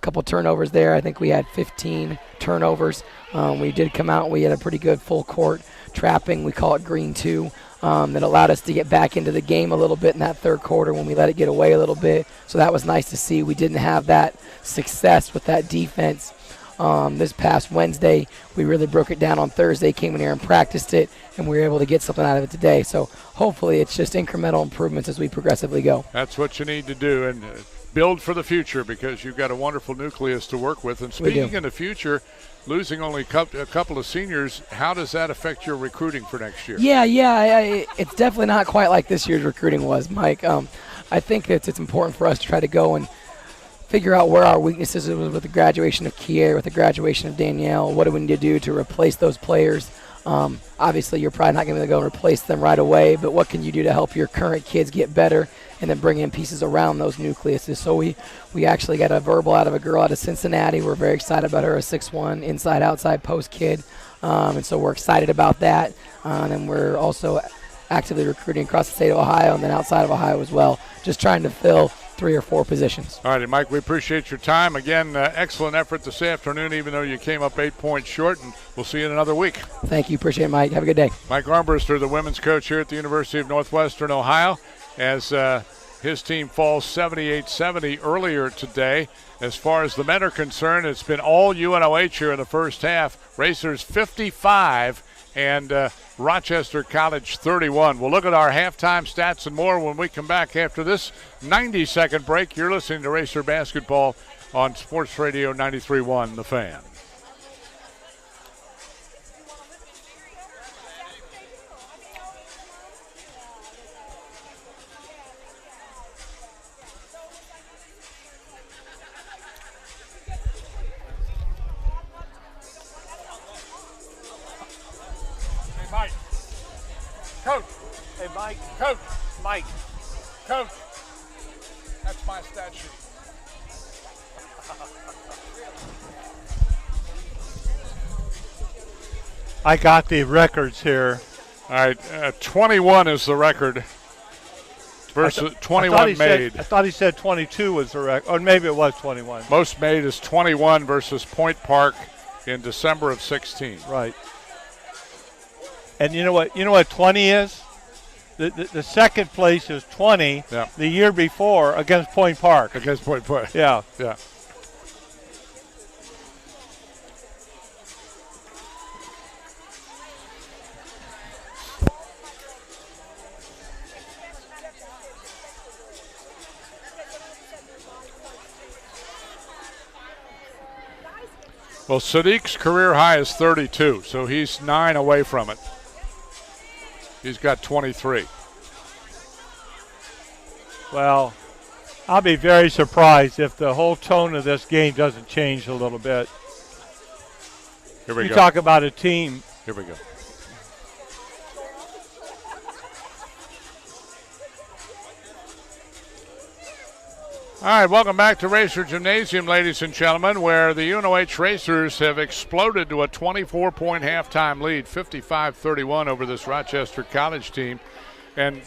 Couple turnovers there. I think we had 15 turnovers. We did come out. We had a pretty good full court trapping. We call it green 2. that allowed us to get back into the game a little bit in that third quarter when we let it get away a little bit. So that was nice to see. We didn't have that success with that defense this past Wednesday. We really broke it down on Thursday, came in here and practiced it, and we were able to get something out of it today. So hopefully it's just incremental improvements as we progressively go. That's what you need to do, and build for the future, because you've got a wonderful nucleus to work with. And speaking in the future, losing only a couple of seniors, how does that affect your recruiting for next year? Yeah, it's definitely not quite like this year's recruiting was, Mike. I think it's important for us to try to go and figure out where our weaknesses are with the graduation of Kier, with the graduation of Danielle. What do we need to do to replace those players? Obviously, you're probably not going to go and replace them right away, but what can you do to help your current kids get better and then bring in pieces around those nucleuses? So we actually got a verbal out of a girl out of Cincinnati. We're very excited about her, a 6'1", inside-outside post kid, and so we're excited about that. And we're also actively recruiting across the state of Ohio and then outside of Ohio as well, just trying to fill 3 or 4 positions. All right, Mike, we appreciate your time. Again, excellent effort this afternoon, even though you came up 8 points short, and we'll see you in another week. Thank you. Appreciate it, Mike. Have a good day. Mike Armbruster, the women's coach here at the University of Northwestern Ohio, as his team falls 78-70 earlier today. As far as the men are concerned, it's been all UNOH here in the first half. Racers 55 and Rochester College 31. We'll look at our halftime stats and more when we come back after this 90-second break. You're listening to Racer Basketball on Sports Radio 93.1 The Fan. Coach. Hey, Mike. Coach. Mike. Coach. That's my stat sheet. I got the records here. All right, 21 is the record versus 21 made. I thought he said 22 was the record, or maybe it was 21. Most made is 21 versus Point Park in December of 16. Right. And you know what 20 is? The second place is 20 the year before against Point Park. Against Point Park. Yeah. Yeah. Well, Sadiq's career high is 32, so he's 9 away from it. He's got 23. Well, I'll be very surprised if the whole tone of this game doesn't change a little bit. Here we go. You talk about a team. Here we go. All right, welcome back to Racer Gymnasium, ladies and gentlemen, where the UNOH Racers have exploded to a 24-point halftime lead, 55-31 over this Rochester College team. And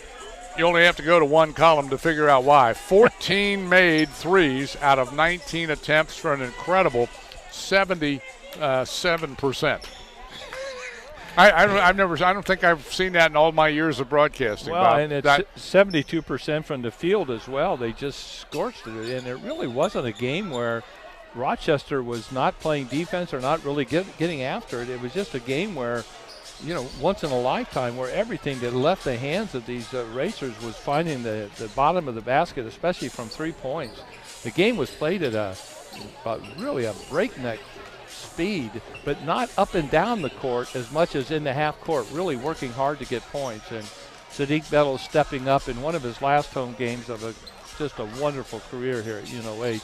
you only have to go to one column to figure out why. 14 made threes out of 19 attempts for an incredible 77%. I don't think I've seen that in all my years of broadcasting. Well, Bob. and it's 72% from the field as well. They just scorched it, and it really wasn't a game where Rochester was not playing defense or not really getting after it. It was just a game where, once in a lifetime, where everything that left the hands of these racers was finding the bottom of the basket, especially from 3 points. The game was played at really a breakneck speed, but not up and down the court as much as in the half court, really working hard to get points. And Sadiq Bettle stepping up in one of his last home games of just a wonderful career here at UNOH.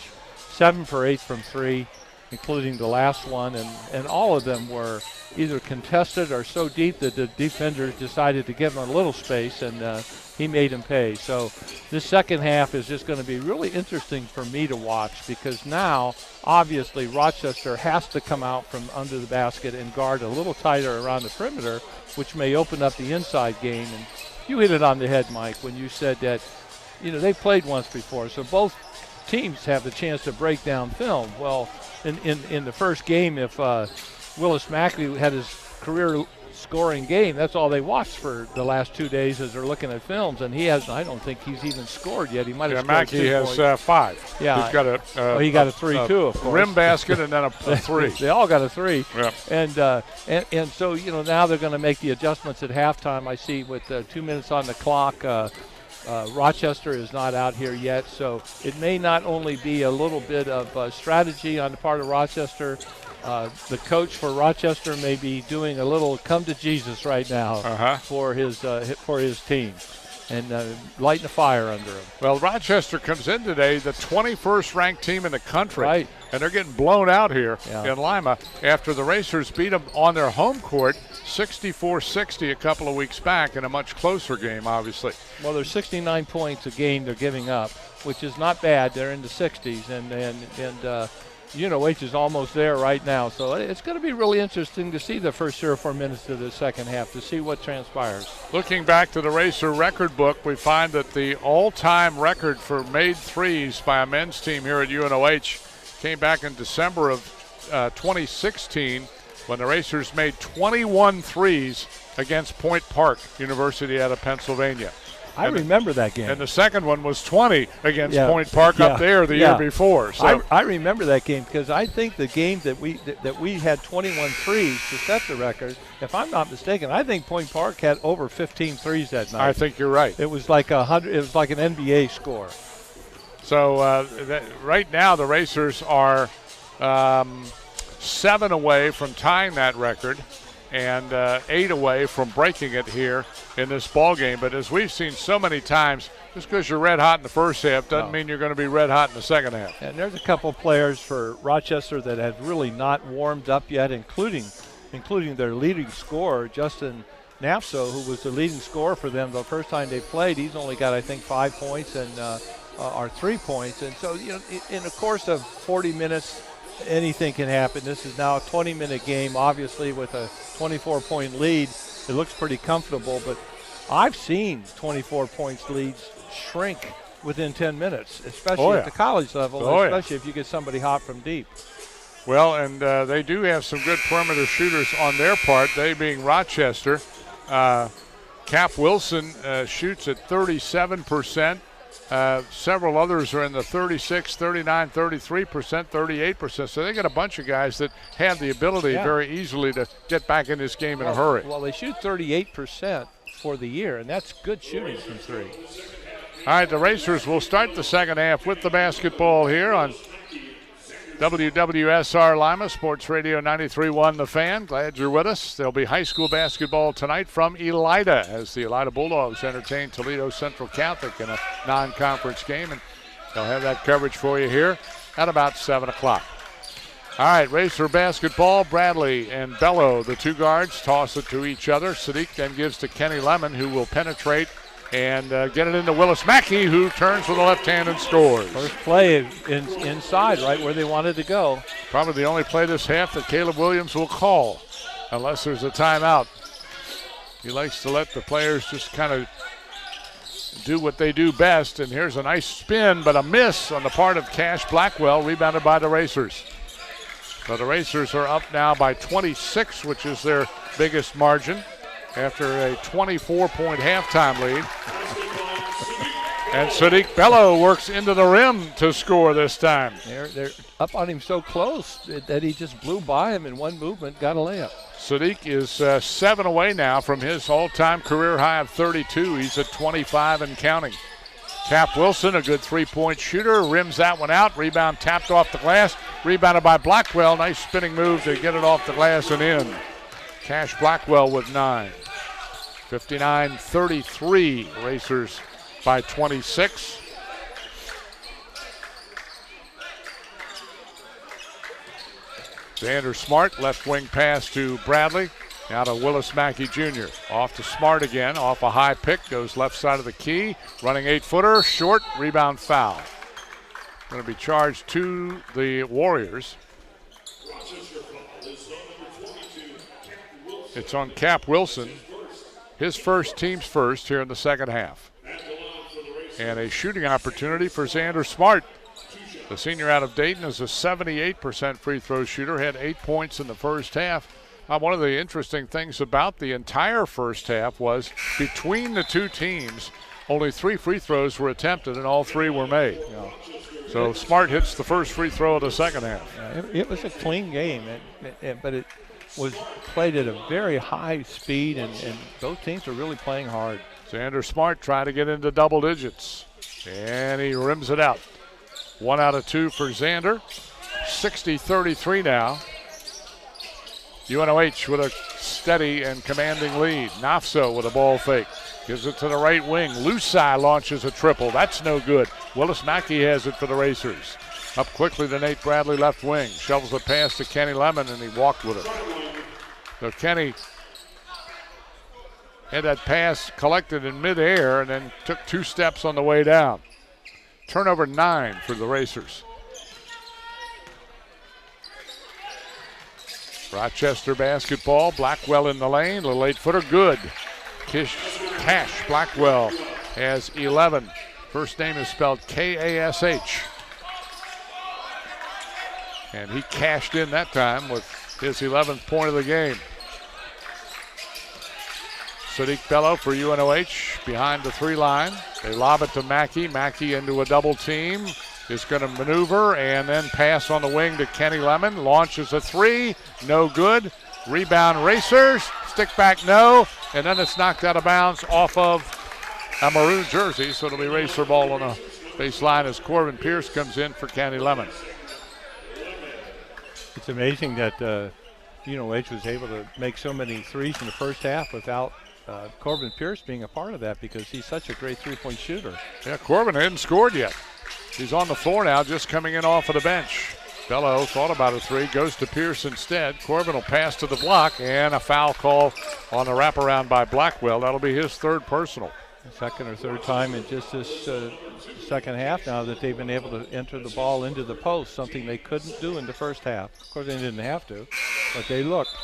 7 for 8 from 3, including the last one, and all of them were either contested or so deep that the defenders decided to give him a little space, and he made him pay. So this second half is just going to be really interesting for me to watch, because now obviously Rochester has to come out from under the basket and guard a little tighter around the perimeter, which may open up the inside game. And you hit it on the head, Mike, when you said that they played once before, so both teams have the chance to break down film. Well, in the first game, if Willis Mackley had his career scoring game. That's all they watched for the last 2 days as they're looking at films, and he has. I don't think he's even scored yet. He might have scored Mackey 2 has points. 5. Yeah. He's got he got a 3 too, of course. Rim basket and then a 3. They all got a 3. Yeah. And so, now they're going to make the adjustments at halftime. I see with 2 minutes on the clock. Rochester is not out here yet, so it may not only be a little bit of strategy on the part of Rochester. The coach for Rochester may be doing a little come to Jesus right now for his team, and lighting a fire under him. Well, Rochester comes in today, the 21st ranked team in the country, right? And they're getting blown out here in Lima after the Racers beat them on their home court 64-60 a couple of weeks back in a much closer game, obviously. Well, there's 69 points a game they're giving up, which is not bad. They're in the 60s, and UNOH is almost there right now. So it's going to be really interesting to see the first 3 or 4 minutes of the second half to see what transpires. Looking back to the Racer record book, we find that the all-time record for made threes by a men's team here at UNOH came back in December of 2016 when the Racers made 21 threes against Point Park University out of Pennsylvania. I remember that game. And the second one was 20 against Point Park up there the year before. So I remember that game because I think the game that we had 21 threes to set the record, if I'm not mistaken, I think Point Park had over 15 threes that night. I think you're right. It was like 100. It was like an NBA score. So right now the Racers are 7 away from tying that record and 8 away from breaking it here in this ball game. But as we've seen so many times, just because you're red hot in the first half doesn't mean you're going to be red hot in the second half. And there's a couple players for Rochester that have really not warmed up yet, including their leading scorer, Justin Napso, who was the leading scorer for them the first time they played. He's only got, I think, 5 points and or 3 points. And so, in the course of 40 minutes, anything can happen. This is now a 20-minute game, obviously with a 24-point lead. It looks pretty comfortable, but I've seen 24 points leads shrink within 10 minutes, especially at the college level, especially if you get somebody hot from deep. Well, and they do have some good perimeter shooters on their part, they being Rochester. Cap Wilson shoots at 37%. Several others are in the 36, 39, 33%, 38%. So they got a bunch of guys that have the ability very easily to get back in this game in a hurry. Well, they shoot 38% for the year, and that's good shooting from 3. All right, the Racers will start the second half with the basketball here on WWSR Lima, Sports Radio 93.1 The Fan. Glad you're with us. There'll be high school basketball tonight from Elida as the Elida Bulldogs entertain Toledo Central Catholic in a non-conference game. And they'll have that coverage for you here at about 7 o'clock. All right, Racer basketball. Bradley and Bello, the 2 guards, toss it to each other. Sadiq then gives to Kenny Lemon, who will penetrate and get it into Willis Mackey, who turns with the left hand and scores. First play inside, right where they wanted to go. Probably the only play this half that Caleb Williams will call, unless there's a timeout. He likes to let the players just kind of do what they do best, and here's a nice spin, but a miss on the part of Cash Blackwell, rebounded by the Racers. So the Racers are up now by 26, which is their biggest margin, after a 24-point halftime lead. And Sadiq Bello works into the rim to score this time. They're up on him so close that he just blew by him in one movement, got a layup. Sadiq is 7 away now from his all-time career high of 32. He's at 25 and counting. Cap Wilson, a good 3-point shooter, rims that one out. Rebound tapped off the glass. Rebounded by Blackwell. Nice spinning move to get it off the glass and in. Cash Blackwell with 9. 59-33, Racers by 26. Xander Smart, left wing pass to Bradley. Now to Willis Mackey Jr. Off to Smart again, off a high pick, goes left side of the key. Running 8-footer, short, rebound foul. Going to be charged to the Warriors. It's on Cap Wilson. His first, team's first here in the second half. And a shooting opportunity for Xander Smart. The senior out of Dayton is a 78% free throw shooter, had 8 points in the first half. One of the interesting things about the entire first half was between the two teams, only 3 free throws were attempted and all 3 were made. Yeah. So Smart hits the first free throw of the second half. It was a clean game, but it was played at a very high speed, and both teams are really playing hard. Xander Smart trying to get into double digits, and he rims it out. 1 out of 2 for Xander. 60-33 now. UNOH with a steady and commanding lead. Nafso with a ball fake. Gives it to the right wing. Lusai launches a triple. That's no good. Willis Mackey has it for the Racers. Up quickly to Nate Bradley, left wing. Shovels the pass to Kenny Lemon, and he walked with it. So Kenny had that pass collected in midair and then took 2 steps on the way down. Turnover 9 for the Racers. Rochester basketball. Blackwell in the lane. Little 8-footer. Good. Cash Blackwell has 11. First name is spelled Kash. And he cashed in that time with his 11th point of the game. Sadiq Bello for UNOH behind the 3 line. They lob it to Mackey. Mackey into a double team. Is going to maneuver and then pass on the wing to Kenny Lemon. Launches a 3. No good. Rebound Racers. Stick back no. And then it's knocked out of bounds off of a maroon jersey. So it'll be Racer ball on a baseline as Corbin Pierce comes in for Kenny Lemon. It's amazing that UNOH was able to make so many threes in the first half without Corbin Pierce being a part of that, because he's such a great 3-point shooter. Yeah, Corbin hadn't scored yet. He's on the floor now, just coming in off of the bench. Bello thought about a 3, goes to Pierce instead. Corbin will pass to the block, and a foul call on the wraparound by Blackwell. That'll be his 3rd personal. Second or third time in just this second half now that they've been able to enter the ball into the post, something they couldn't do in the first half. Of course, they didn't have to, but they looked.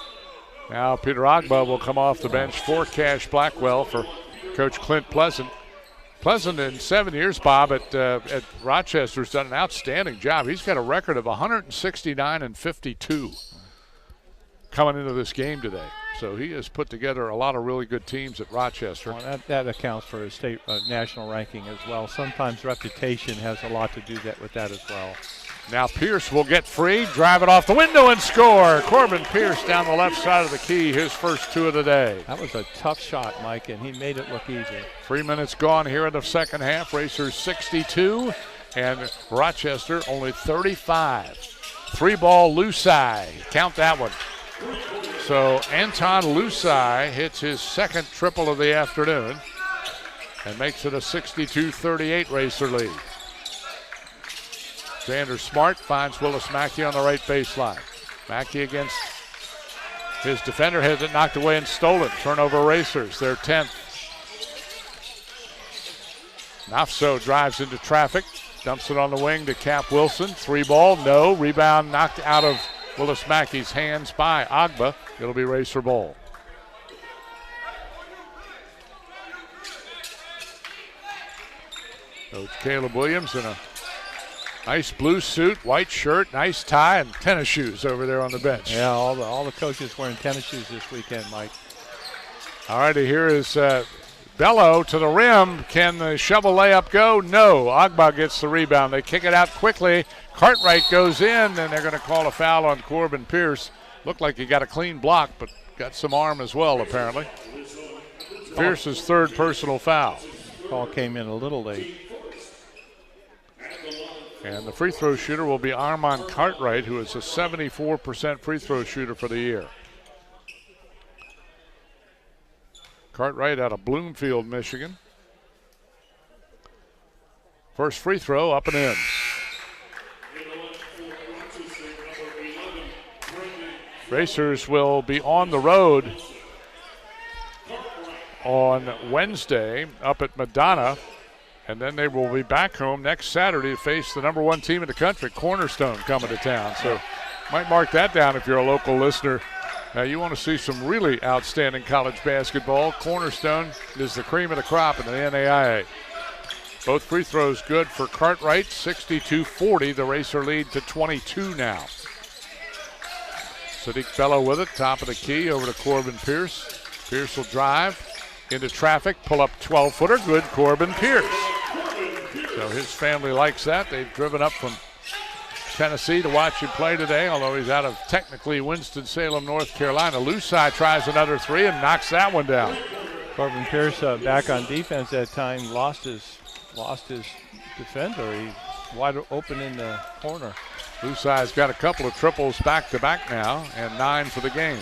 Now Peter Agba will come off the bench for Cash Blackwell for Coach Clint Pleasant. Pleasant in 7 years, Bob, at Rochester has done an outstanding job. He's got a record of 169-52 coming into this game today. So he has put together a lot of really good teams at Rochester. Well, that accounts for his state national ranking as well. Sometimes reputation has a lot to do with that as well. Now Pierce will get free, drive it off the window and score. Corbin Pierce down the left side of the key, his first 2 of the day. That was a tough shot, Mike, and he made it look easy. 3 minutes gone here in the second half. Racers 62 and Rochester only 35. 3-ball Lusai, count that one. So Anton Lusai hits his 2nd triple of the afternoon and makes it a 62-38 Racer lead. Xander Smart finds Willis Mackey on the right baseline. Mackey against his defender, has it knocked away and stolen. Turnover Racers, their 10th. Nafso drives into traffic, dumps it on the wing to Cap Wilson. 3-ball, no. Rebound knocked out of Willis Mackey's hands by Agba. It'll be Racer ball. Coach Caleb Williams in a nice blue suit, white shirt, nice tie, and tennis shoes over there on the bench. Yeah, all the coaches wearing tennis shoes this weekend, Mike. All righty, here is Bello to the rim. Can the shovel layup go? No. Agba gets the rebound. They kick it out quickly. Cartwright goes in, and they're going to call a foul on Corbin Pierce. Looked like he got a clean block, but got some arm as well, apparently. Pierce's 3rd personal foul. Call came in a little late. And the free throw shooter will be Armand Cartwright, who is a 74% free throw shooter for the year. Cartwright out of Bloomfield, Michigan. First free throw up and in. Racers will be on the road on Wednesday up at Madonna. And then they will be back home next Saturday to face the number 1 team in the country, Cornerstone, coming to town. So might mark that down if you're a local listener. You want to see some really outstanding college basketball. Cornerstone is the cream of the crop in the NAIA. Both free throws good for Cartwright, 62-40. The Racer lead to 22 now. Sadiq Bello with it, top of the key, over to Corbin Pierce. Pierce will drive into traffic, pull up 12-footer, good Corbin Pierce. So his family likes that. They've driven up from Tennessee to watch him play today, although he's out of technically Winston-Salem, North Carolina. Lusai tries another three and knocks that one down. Corbin Pierce back on defense that time, lost his defender. He's wide open in the corner. Lusai's got a couple of triples back-to-back now, and 9 for the game.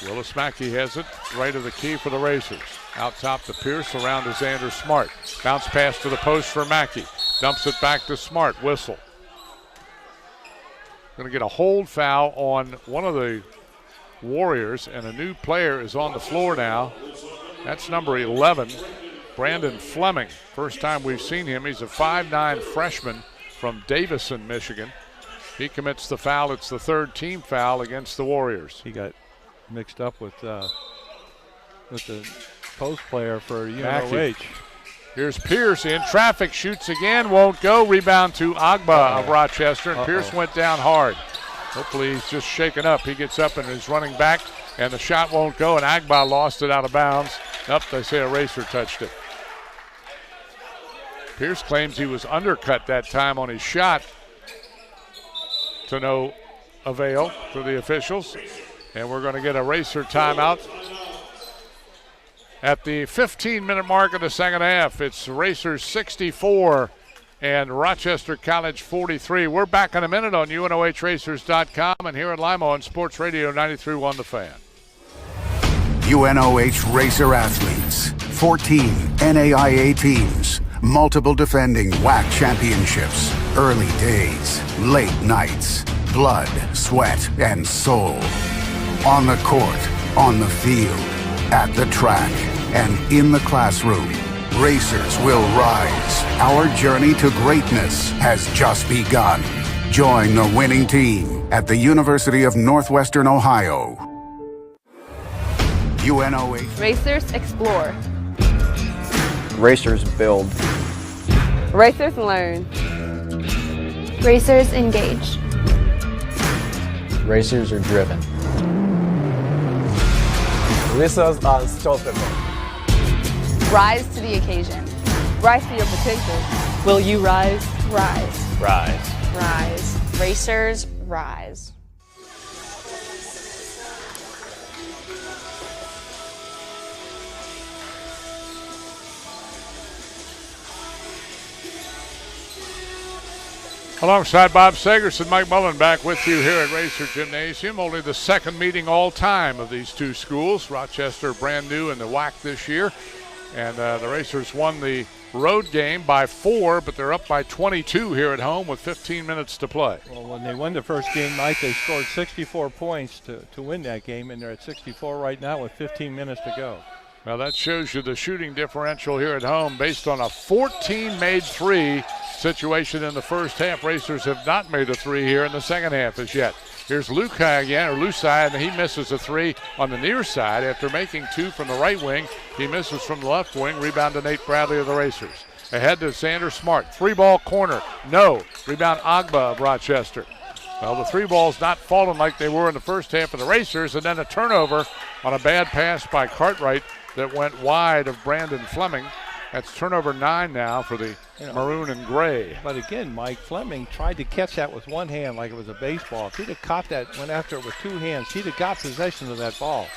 Willis Mackey has it, right of the key for the Racers. Out top to Pierce, around to Xander Smart. Bounce pass to the post for Mackey. Dumps it back to Smart, whistle. Going to get a hold foul on one of the Warriors, and a new player is on the floor now. That's number 11, Brandon Fleming. First time we've seen him. He's a 5'9" freshman from Davison, Michigan. He commits the foul. It's the third team foul against the Warriors. He got mixed up with the post player for UNOH. Here's Pierce in traffic, shoots again, won't go. Rebound to Agba of Rochester, and Pierce went down hard. Hopefully he's just shaken up. He gets up and is running back, and the shot won't go, and Agba lost it out of bounds. Nope, they say a Racer touched it. Pierce claims he was undercut that time on his shot, to no avail for the officials. And we're going to get a Racer timeout at the 15-minute mark of the second half. It's Racers 64 and Rochester College 43. We're back in a minute on UNOHRacers.com and here at Lima on Sports Radio 93.1 The Fan. UNOH Racer athletes, 14 NAIA teams, multiple defending WAC championships, early days, late nights, blood, sweat, and soul. On the court, on the field, at the track, and in the classroom, Racers will rise. Our journey to greatness has just begun. Join the winning team at the University of Northwestern Ohio. UNOH. Racers explore. Racers build. Racers learn. Racers engage. Racers are driven. Racers are unstoppable. Rise to the occasion. Rise to your potential. Will you rise? Rise. Rise. Rise. Racers rise. Alongside Bob Sagerson, Mike Mullen back with you here at Racer Gymnasium. Only the second meeting all time of these two schools. Rochester brand new in the WAC this year. And the Racers won the road game by 4, but they're up by 22 here at home with 15 minutes to play. Well, when they won the first game, Mike, they scored 64 points to win that game, and they're at 64 right now with 15 minutes to go. Well, that shows you the shooting differential here at home based on a 14-made three situation in the first half. Racers have not made a three here in the second half as yet. Here's Lusai again, and he misses a three on the near side after making 2 from the right wing. He misses from the left wing. Rebound to Nate Bradley of the Racers. Ahead to Xander Smart. 3-ball corner. No. Rebound Agba of Rochester. Well, the 3 balls not falling like they were in the first half of the Racers, and then a turnover on a bad pass by Cartwright that went wide of Brandon Fleming. That's turnover 9 now for the maroon and gray. But again, Mike, Fleming tried to catch that with one hand like it was a baseball. If he'd have caught that, went after it with 2 hands, he'd have got possession of that ball.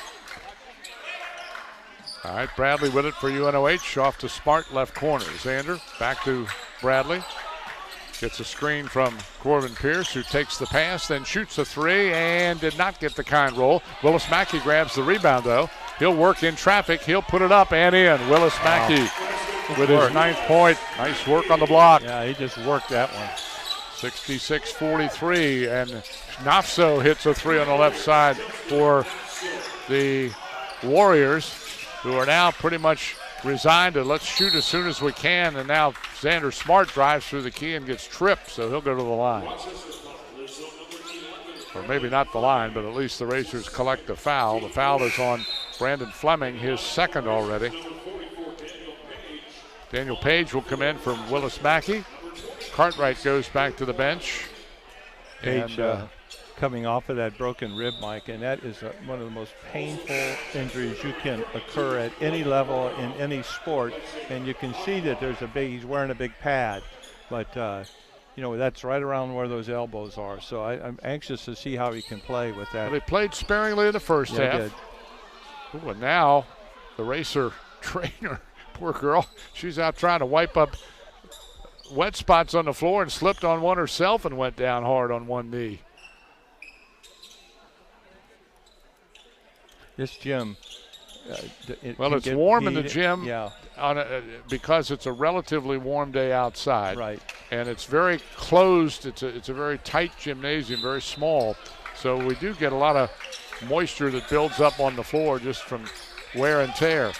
All right, Bradley with it for UNOH. Off to Smart, left corner. Xander back to Bradley. Gets a screen from Corbin Pierce, who takes the pass, then shoots a 3 and did not get the kind roll. Willis Mackey grabs the rebound, though. He'll work in traffic. He'll put it up and in. Willis Mackey with his 9th point. Nice work on the block. Yeah, he just worked that one. 66-43, and Nafso hits a 3 on the left side for the Warriors, who are now pretty much resigned to let's shoot as soon as we can, and now Xander Smart drives through the key and gets tripped, so he'll go to the line. Or maybe not the line, but at least the Racers collect the foul. The foul is on Brandon Fleming, his 2nd already. Daniel Page will come in from Willis Mackey. Cartwright goes back to the bench. Page coming off of that broken rib, Mike, and that is one of the most painful injuries you can occur at any level in any sport. And you can see that he's wearing a big pad, but that's right around where those elbows are. So I'm anxious to see how he can play with that. Well, they played sparingly in the first half. Ooh, and now the Racer trainer, poor girl, she's out trying to wipe up wet spots on the floor and slipped on one herself and went down hard on one knee. This gym. It's warm in the gym. Yeah. Because it's a relatively warm day outside. Right. And it's very closed. It's a very tight gymnasium, very small. So we do get a lot of moisture that builds up on the floor just from wear and tear.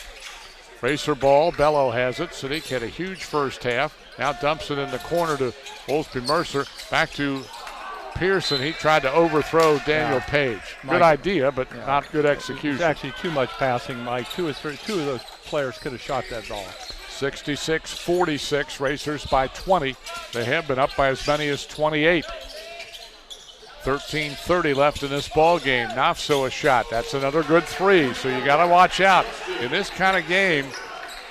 Racer ball, Bello has it. Sadiq had a huge first half. Now dumps it in the corner to Wolfsby Mercer. Back to Pearson. He tried to overthrow Daniel Page. Good idea, but not good execution. It's actually too much passing, Mike. Two of those players could have shot that ball. 66-46, Racers by 20. They have been up by as many as 28. 13:30 left in this ball game. Nafso a shot. That's another good three, so you got to watch out. In this kind of game,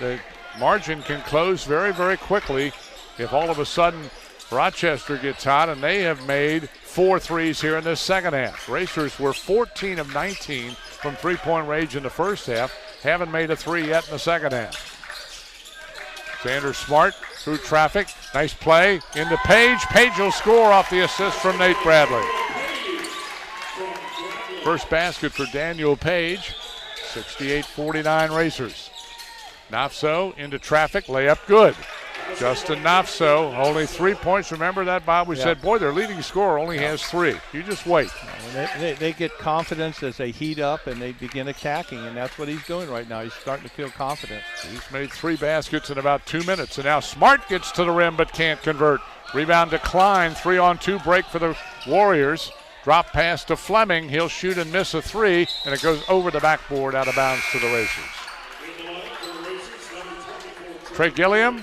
the margin can close very, very quickly if all of a sudden Rochester gets hot, and they have made 4 threes here in this second half. Racers were 14 of 19 from three-point range in the first half. Haven't made a three yet in the second half. Xander Smart through traffic. Nice play into Page. Page will score off the assist from Nate Bradley. First basket for Daniel Page. 68-49 Racers. Nafso into traffic. Layup good. Justin Nafso, only 3 points. Remember that, Bob? We said, boy, their leading scorer only has 3. You just wait. They get confidence as they heat up and they begin attacking, and that's what he's doing right now. He's starting to feel confident. He's made 3 baskets in about 2 minutes, and now Smart gets to the rim but can't convert. Rebound to Klein. 3-on-2 break for the Warriors. Drop pass to Fleming. He'll shoot and miss a 3, and it goes over the backboard out of bounds to the Racers. Trey Gilliam.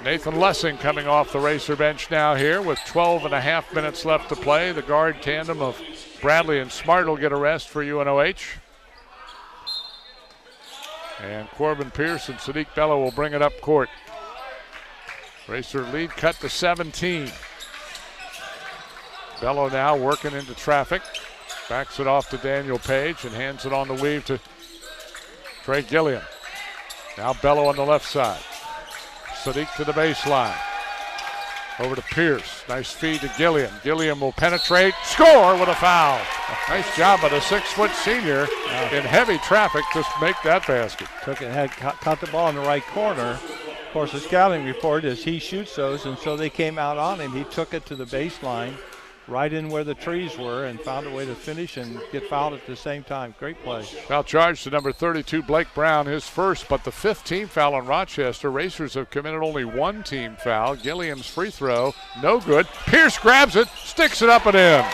Nathan Lessing coming off the Racer bench now here with 12.5 minutes left to play. The guard tandem of Bradley and Smart will get a rest for UNOH. And Corbin Pierce and Sadiq Bello will bring it up court. Racer lead cut to 17. Bello now working into traffic. Backs it off to Daniel Page and hands it on the weave to Trey Gilliam. Now Bello on the left side. Sadiq to the baseline. Over to Pierce. Nice feed to Gilliam. Gilliam will penetrate. Score with a foul. Nice job by the 6-foot senior in heavy traffic to make that basket. Took it, caught the ball in the right corner. Of course, the scouting report is he shoots those, and so they came out on him. He took it to the baseline, right in where the trees were, and found a way to finish and get fouled at the same time. Great play. Foul charge to number 32, Blake Brown, his first, but the 5th team foul on Rochester. Racers have committed only 1 team foul. Gilliam's free throw, no good. Pierce grabs it, sticks it up and in.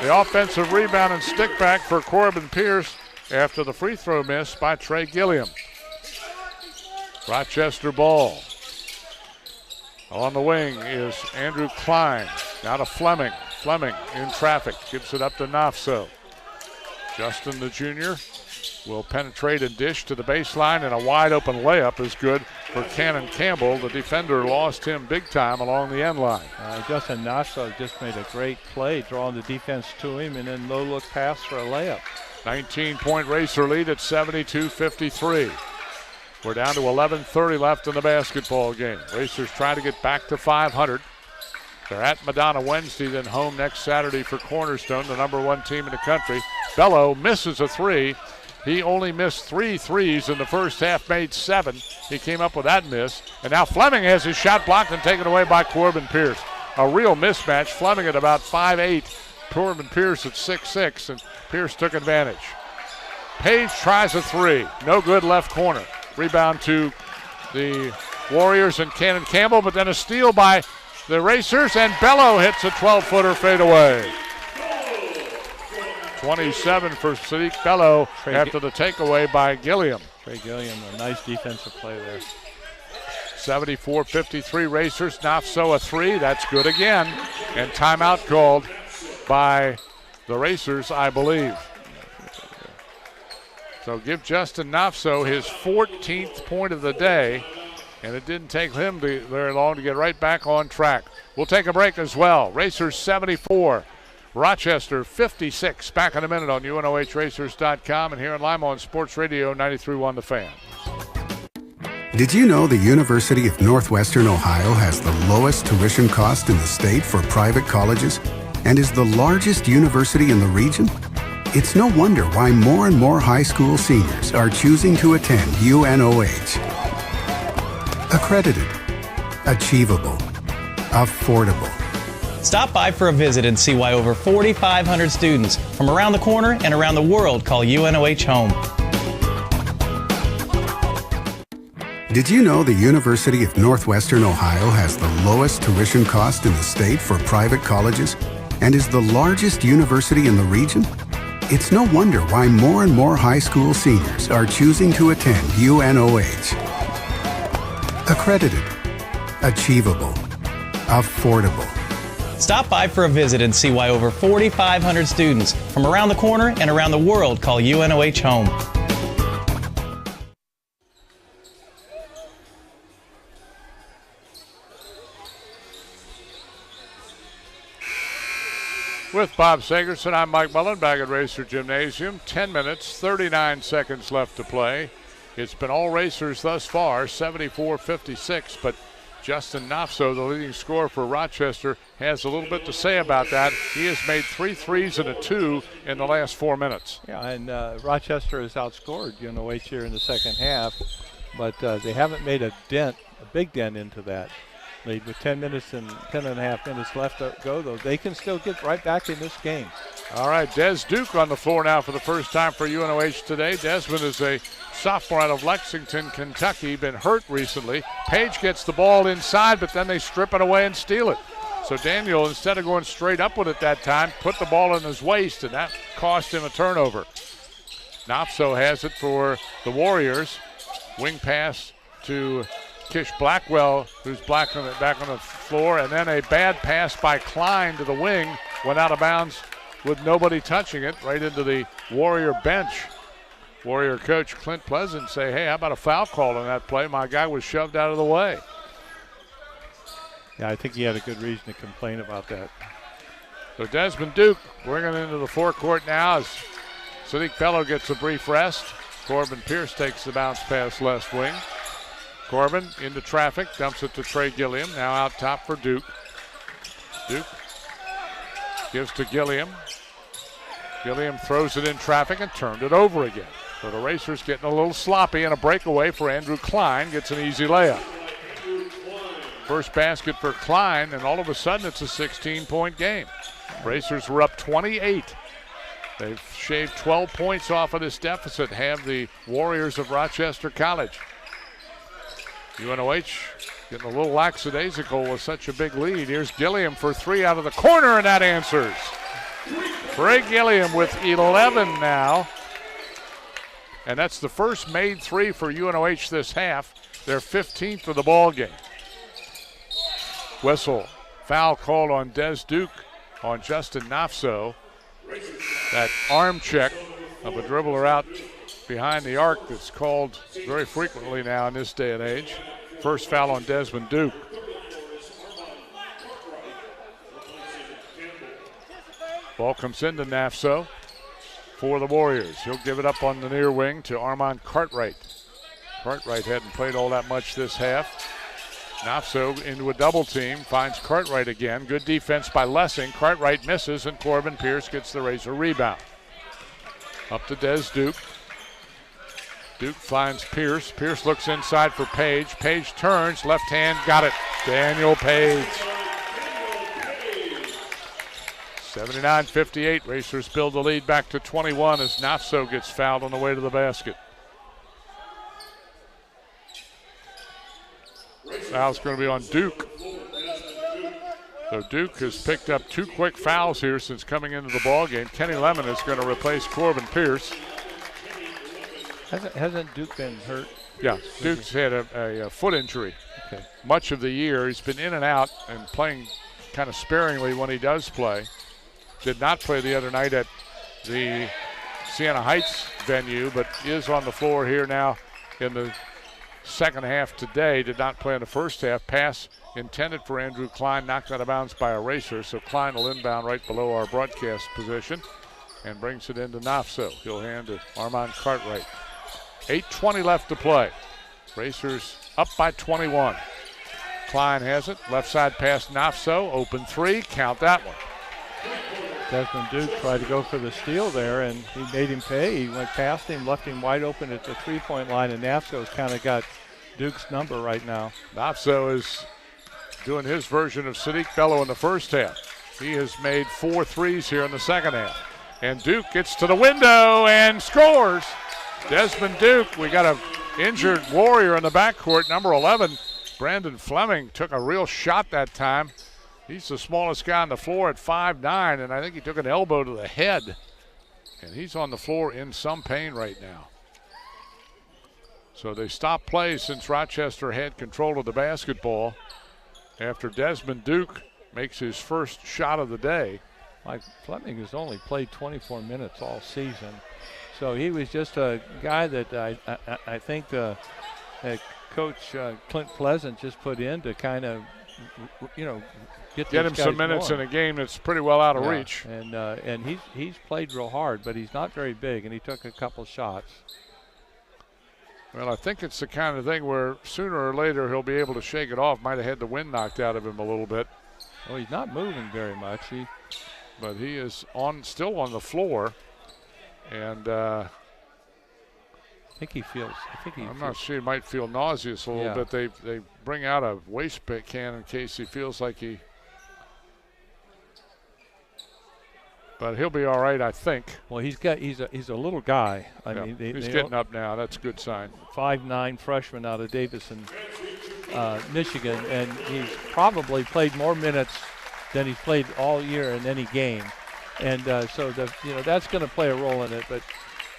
The offensive rebound and stick back for Corbin Pierce after the free throw miss by Trey Gilliam. Rochester ball. On the wing is Andrew Klein. Now to Fleming. Fleming in traffic. Gives it up to Nafso. Justin, the junior, will penetrate and dish to the baseline, and a wide open layup is good for Cannon Campbell. The defender lost him big time along the end line. Justin Nafso just made a great play, drawing the defense to him, and then low look pass for a layup. 19-point Racer lead at 72-53. We're down to 11:30 left in the basketball game. Racers trying to get back to 500. They're at Madonna Wednesday, then home next Saturday for Cornerstone, the number 1 team in the country. Bello misses a 3. He only missed 3 threes in the first half, made 7. He came up with that miss. And now Fleming has his shot blocked and taken away by Corbin Pierce. A real mismatch. Fleming at about 5'8", Corbin Pierce at 6'6", and Pierce took advantage. Page tries a 3. No good, left corner. Rebound to the Warriors and Cannon Campbell, but then a steal by the Racers, and Bello hits a 12-footer fadeaway. 27 for Sadiq Bello after the takeaway by Gilliam. Trey Gilliam, a nice defensive play there. 74-53 Racers. Nafso a 3. That's good again. And timeout called by the Racers, I believe. So give Justin Nafso his 14th point of the day, and it didn't take him very long to get right back on track. We'll take a break as well. Racers 74, Rochester 56. Back in a minute on UNOHRacers.com and here in Lima on Sports Radio 93.1 The Fan. Did you know the University of Northwestern Ohio has the lowest tuition cost in the state for private colleges and is the largest university in the region? It's no wonder why more and more high school seniors are choosing to attend UNOH. Accredited, achievable, affordable. Stop by for a visit and see why over 4,500 students from around the corner and around the world call UNOH home. Did you know the University of Northwestern Ohio has the lowest tuition cost in the state for private colleges and is the largest university in the region? It's no wonder why more and more high school seniors are choosing to attend UNOH. Accredited, achievable, affordable. Stop by for a visit and see why over 4,500 students from around the corner and around the world call UNOH home. With Bob Sagerson, I'm Mike Mullen back at Racer Gymnasium. 10 minutes, 39 seconds left to play. It's been all Racers thus far, 74-56, but Justin Nafso, the leading scorer for Rochester, has a little bit to say about that. He has made 3 threes and a 2 in the last 4 minutes. Yeah, and Rochester has outscored UNOH here in the second half, but they haven't made a big dent into that lead. With 10 minutes and 10 and a half minutes left to go, though, they can still get right back in this game. All right, Des Duke on the floor now for the first time for UNOH today. Desmond is a sophomore out of Lexington, Kentucky, been hurt recently. Page gets the ball inside, but then they strip it away and steal it. So Daniel, instead of going straight up with it that time, put the ball in his waist, and that cost him a turnover. Nafso has it for the Warriors. Wing pass to Kish Blackwell, who's back on the floor, and then a bad pass by Klein to the wing, went out of bounds with nobody touching it, right into the Warrior bench. Warrior coach Clint Pleasant say, hey, how about a foul call on that play? My guy was shoved out of the way. Yeah, I think he had a good reason to complain about that. So Desmond Duke bringing it into the forecourt now as Sadiq Bello gets a brief rest. Corbin Pierce takes the bounce pass left wing. Corbin into traffic, dumps it to Trey Gilliam. Now out top for Duke. Duke gives to Gilliam. Gilliam throws it in traffic and turned it over again. So the Racers getting a little sloppy, and a breakaway for Andrew Klein gets an easy layup. First basket for Klein, and all of a sudden it's a 16-point game. Racers were up 28. They've shaved 12 points off of this deficit, have the Warriors of Rochester College. UNOH getting a little lackadaisical with such a big lead. Here's Gilliam for 3 out of the corner, and that answers. Trey Gilliam with 11 now. And that's the first made 3 for UNOH this half. Their 15th of the ball game. Whistle. Foul called on Des Duke on Justin Nafso. That arm check of a dribbler out behind the arc that's called very frequently now in this day and age. First foul on Desmond Duke. Ball comes into Nafso for the Warriors. He'll give it up on the near wing to Armand Cartwright. Cartwright hadn't played all that much this half. Nafso into a double team, finds Cartwright again. Good defense by Lessing. Cartwright misses, and Corbin Pierce gets the Racer rebound. Up to Des Duke. Duke finds Pierce. Pierce looks inside for Page. Page turns, left hand, got it. Daniel Page. 79-58. Racers build the lead back to 21 as Nafso gets fouled on the way to the basket. Foul's going to be on Duke. So Duke has picked up 2 quick fouls here since coming into the ball game. Kenny Lemon is going to replace Corbin Pierce. Hasn't Duke been hurt? Yeah, Duke's had a foot injury. Okay. Much of the year. He's been in and out and playing kind of sparingly when he does play. did not play the other night at the Siena Heights venue, but is on the floor here now in the second half today. Did not play in the first half. Pass intended for Andrew Klein, knocked out of bounds by a racer. So Klein will inbound right below our broadcast position and brings it into Nafso. He'll hand to Armand Cartwright. 8:20 left to play. Racers up by 21. Klein has it. Left side pass Nafso. Open three. Count that one. Desmond Duke tried to go for the steal there, and he made him pay. He went past him, left him wide open at the three-point line, and Nafso's kind of got Duke's number right now. Nafso is doing his version of Sadiq Bello in the first half. He has made 4 threes here in the second half. And Duke gets to the window and scores. Desmond Duke, we got an injured Warrior in the backcourt. Number 11, Brandon Fleming, took a real shot that time. He's the smallest guy on the floor at 5'9", and I think he took an elbow to the head. And he's on the floor in some pain right now. So they stopped play since Rochester had control of the basketball after Desmond Duke makes his first shot of the day. Mike Fleming has only played 24 minutes all season. So he was just a guy that I think Coach Clint Pleasant just put in to kind of, get him some minutes going in a game that's pretty well out of reach. And he's played real hard, but he's not very big, and he took a couple shots. Well, I think it's the kind of thing where sooner or later he'll be able to shake it off. Might have had the wind knocked out of him a little bit. Well, he's not moving very much. But he is still on the floor, and I think he feels. I'm not sure. He might feel nauseous a little bit. They bring out a waste can in case he feels like he. But he'll be all right, I think. Well, he's a little guy. I mean, he's getting up now. That's a good sign. 5'9" freshman out of Davison, Michigan, and he's probably played more minutes than he's played all year in any game, and so that's going to play a role in it. But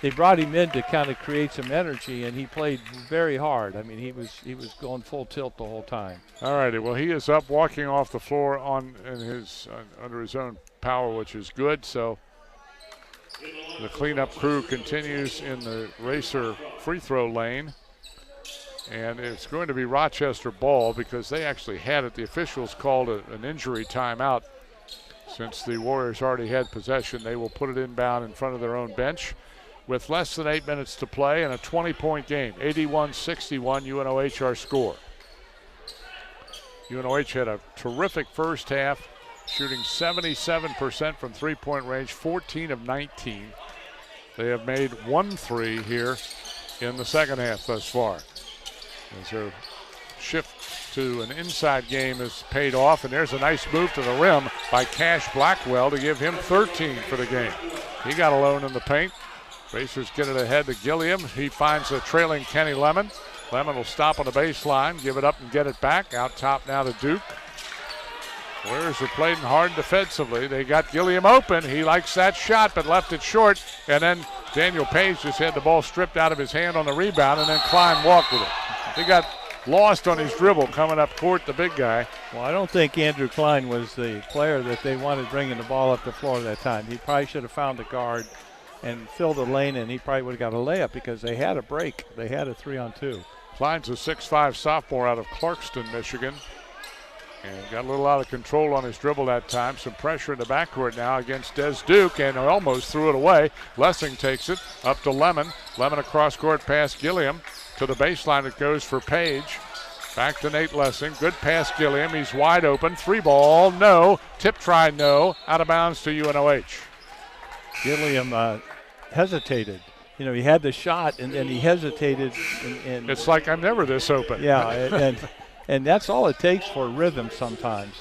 they brought him in to kind of create some energy, and he played very hard. I mean, he was going full tilt the whole time. All righty. Well, he is up, walking off the floor under his own power, which is good. So the cleanup crew continues in the Racer free throw lane. And it's going to be Rochester ball because they actually had it. The officials called an injury timeout since the Warriors already had possession. They will put it inbound in front of their own bench with less than 8 minutes to play and a 20-point game. 81-61 UNOH our score. UNOH had a terrific first half, shooting 77% from three-point range, 14 of 19. They have made 1 3 here in the second half thus far. As their shift to an inside game has paid off, and there's a nice move to the rim by Cash Blackwell to give him 13 for the game. He got alone in the paint. Racers get it ahead to Gilliam. He finds a trailing Kenny Lemon. Lemon will stop on the baseline, give it up and get it back. Out top now to Duke. Warriors are playing hard defensively. They got Gilliam open. He likes that shot, but left it short. And then Daniel Page just had the ball stripped out of his hand on the rebound, and then Klein walked with it. He got lost on his dribble coming up court, the big guy. Well, I don't think Andrew Klein was the player that they wanted bringing the ball up the floor that time. He probably should have found a guard and filled the lane, and he probably would have got a layup because they had a break. They had a 3-on-2. Klein's a 6'5" sophomore out of Clarkston, Michigan. And got a little out of control on his dribble that time. Some pressure in the backcourt now against Des Duke, and almost threw it away. Lessing takes it up to Lemon. Lemon across court past Gilliam. To the baseline it goes for Page. Back to Nate Lessing. Good pass Gilliam. He's wide open. 3 ball. No. Tip try. No. Out of bounds to UNOH. Gilliam hesitated. He had the shot and then he hesitated. And it's like I'm never this open. Yeah, and that's all it takes for rhythm sometimes.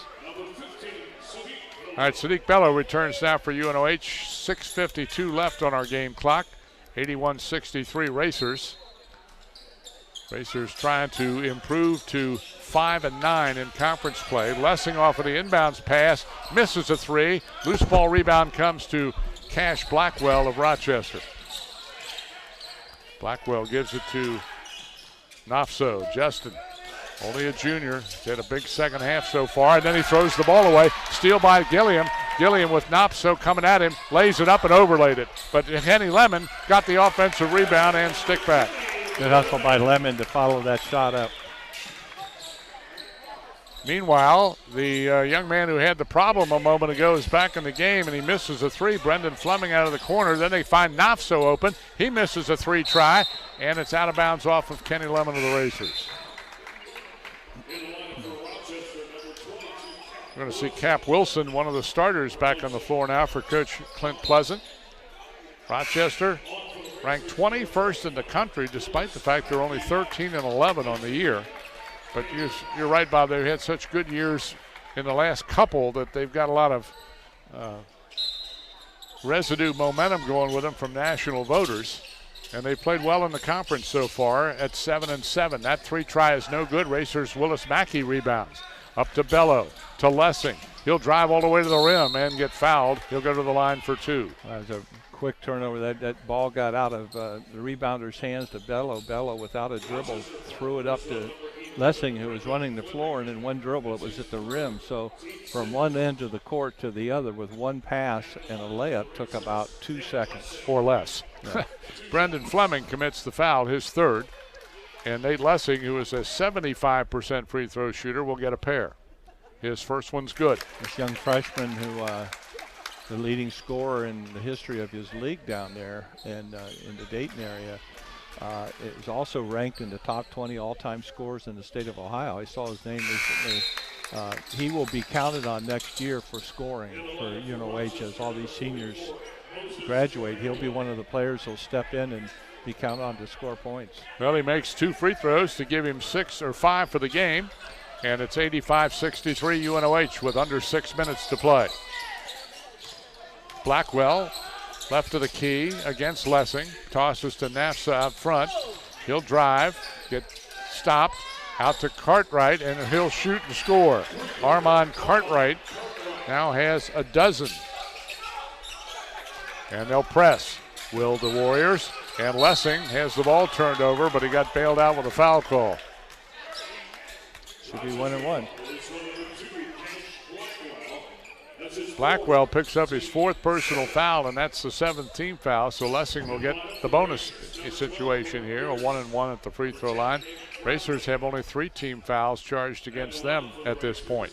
All right, Sadiq Bello returns now for UNOH. 6:52 left on our game clock. 81-63 Racers. Racers trying to improve to 5-9 in conference play. Lessing off of the inbounds pass, misses a 3. Loose ball rebound comes to Cash Blackwell of Rochester. Blackwell gives it to Nafso. Justin, only a junior. He's had a big second half so far, and then he throws the ball away. Steal by Gilliam. Gilliam with Nopso coming at him, lays it up and overlaid it. But Henny Lemon got the offensive rebound and stick back. Good hustle by Lemon to follow that shot up. Meanwhile, the young man who had the problem a moment ago is back in the game, and he misses a three. Brendan Fleming out of the corner. Then they find Nopso open. He misses a three try, and it's out of bounds off of Kenny Lemon of the Racers. We're going to see Cap Wilson, one of the starters, back on the floor now for Coach Clint Pleasant. Rochester ranked 21st in the country, despite the fact they're only 13-11 on the year. But you're right, Bob. They've had such good years in the last couple that they've got a lot of residue momentum going with them from national voters. And they played well in the conference so far at 7-7. That three try is no good. Racers Willis Mackey rebounds. Up to Bello, to Lessing. He'll drive all the way to the rim and get fouled. He'll go to the line for two. That was a quick turnover. That ball got out of the rebounder''s hands to Bello. Bello, without a dribble, threw it up to Lessing, who was running the floor, and in one dribble it was at the rim. So from one end of the court to the other with one pass and a layup took about 2 seconds. Or less. Yeah. Brendan Fleming commits the foul, his third. And Nate Lessing, who is a 75% free throw shooter, will get a pair. His first one's good. This young freshman who the leading scorer in the history of his league down there and in the Dayton area, is also ranked in the top 20 all-time scorers in the state of Ohio. I saw his name recently. He will be counted on next year for scoring for UNOH as all these seniors graduate. He'll be one of the players who'll step in and be counted on to score points. Well, he makes 2 free throws to give him 6 or 5 for the game, and it's 85-63 UNOH with under 6 minutes to play. Blackwell left of the key against Lessing. Tosses to Nafsa out front. He'll drive, get stopped, out to Cartwright, and he'll shoot and score. Armand Cartwright now has a dozen. And they'll press. Will the Warriors. And Lessing has the ball turned over, but he got bailed out with a foul call. Should be 1-1. Blackwell picks up his 4th personal foul, and that's the 7th team foul, so Lessing will get the bonus situation here, a 1-1 at the free throw line. Racers have only 3 team fouls charged against them at this point.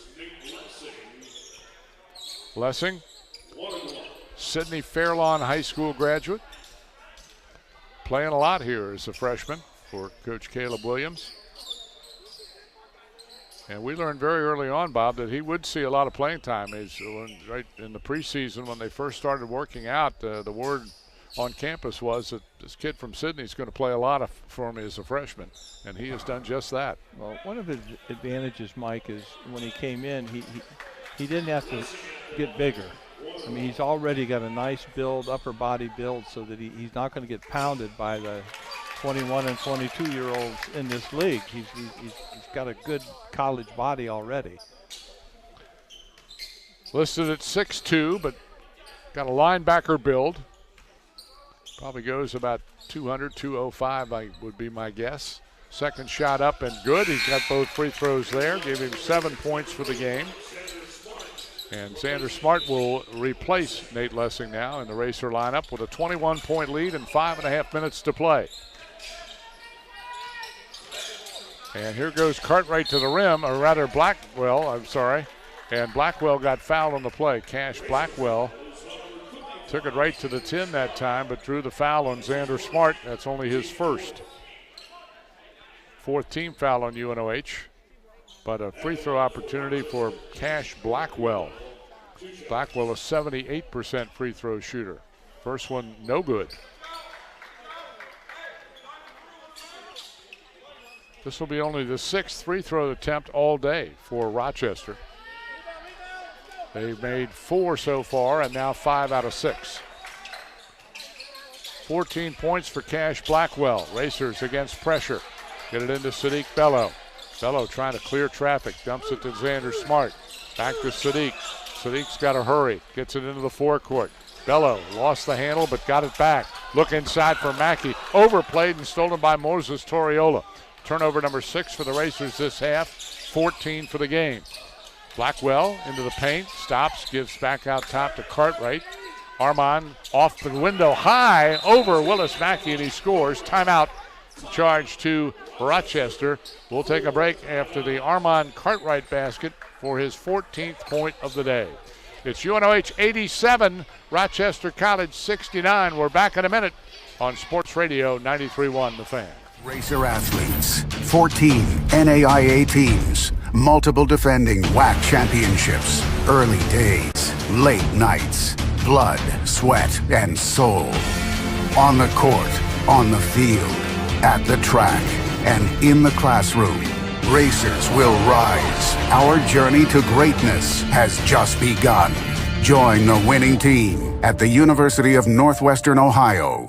Lessing, Sidney Fairlawn High School graduate, playing a lot here as a freshman for Coach Caleb Williams. And we learned very early on, Bob, that he would see a lot of playing time. Right in the preseason when they first started working out, the word on campus was that this kid from Sydney is going to play a lot for me as a freshman, and he has done just that. Well, one of his advantages, Mike, is when he came in, he didn't have to get bigger. I mean, he's already got a nice build, upper body build, so that he's not going to get pounded by the 21 and 22-year-olds in this league. He's got a good college body already. Listed at 6'2", but got a linebacker build. Probably goes about 200, 205, would be my guess. Second shot up and good. He's got both free throws there. Gave him 7 points for the game. And Xander Smart will replace Nate Lessing now in the Racer lineup with a 21-point lead and 5.5 minutes to play. And here goes Cartwright to the rim, or rather Blackwell, I'm sorry. And Blackwell got fouled on the play. Cash Blackwell took it right to the 10 that time, but drew the foul on Xander Smart. That's only his first. 4th team foul on UNOH, but a free throw opportunity for Cash Blackwell. Blackwell, a 78% free throw shooter. First one, no good. This will be only the 6th free throw attempt all day for Rochester. They've made 4 so far and now 5 out of 6. 14 points for Cash Blackwell. Racers against pressure. Get it into Sadiq Bello. Bello trying to clear traffic. Dumps it to Xander Smart. Back to Sadiq. Sadiq's got to hurry. Gets it into the forecourt. Bello lost the handle but got it back. Look inside for Mackey. Overplayed and stolen by Moses Toriola. Turnover number 6 for the Racers this half. 14 for the game. Blackwell into the paint, stops, gives back out top to Cartwright. Armand off the window high over Willis Mackey, and he scores. Timeout charge to Rochester. We'll take a break after the Armand Cartwright basket for his 14th point of the day. It's UNOH 87, Rochester College 69. We're back in a minute on Sports Radio 93.1 The Fan. Racer athletes, 14 NAIA teams, multiple defending WAC championships, early days, late nights, blood, sweat, and soul. On the court, on the field, at the track, and in the classroom, racers will rise. Our journey to greatness has just begun. Join the winning team at the University of Northwestern Ohio.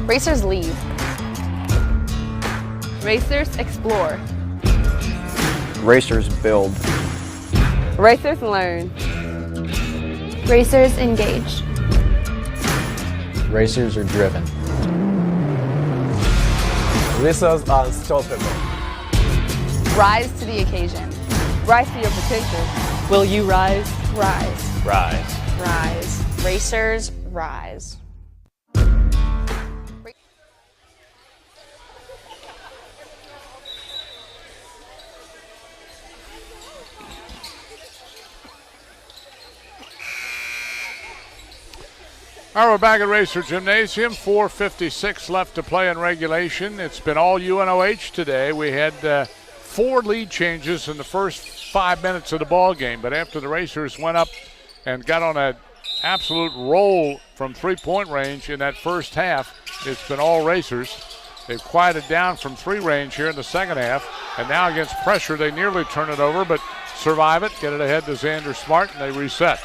Racers lead. Racers explore. Racers build. Racers learn. Racers engage. Racers are driven. Racers are unstoppable. Rise to the occasion. Rise to your potential. Will you rise? Rise. Rise. Rise. Racers rise. All right, we're back at Racer Gymnasium. 4:56 left to play in regulation. It's been all UNOH today. We had 4 lead changes in the first 5 minutes of the ball game, but after the Racers went up and got on an absolute roll from three-point range in that first half, it's been all Racers. They've quieted down from 3 range here in the second half, and now against pressure they nearly turn it over, but survive it, get it ahead to Xander Smart, and they reset.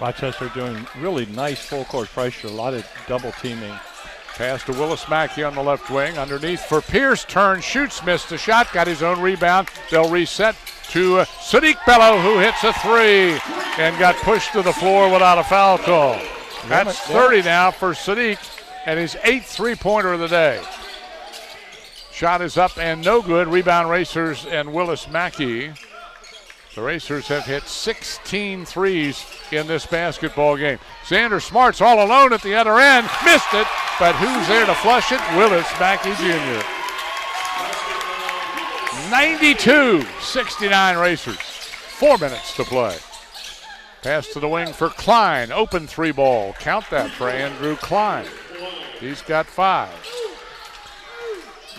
Rochester doing really nice full court pressure, a lot of double teaming. Pass to Willis Mackey on the left wing. Underneath for Pierce. Turn, shoots, missed the shot. Got his own rebound. They'll reset to Sadiq Bello, who hits a 3 and got pushed to the floor without a foul call. That's 30 now for Sadiq and his 8th three-pointer of the day. Shot is up and no good. Rebound Racers and Willis Mackey. The Racers have hit 16 threes in this basketball game. Xander Smart's all alone at the other end. Missed it, but who's there to flush it? Willis Mackey Jr. 92-69 Racers. 4 minutes to play. Pass to the wing for Klein. Open 3 ball. Count that for Andrew Klein. He's got 5.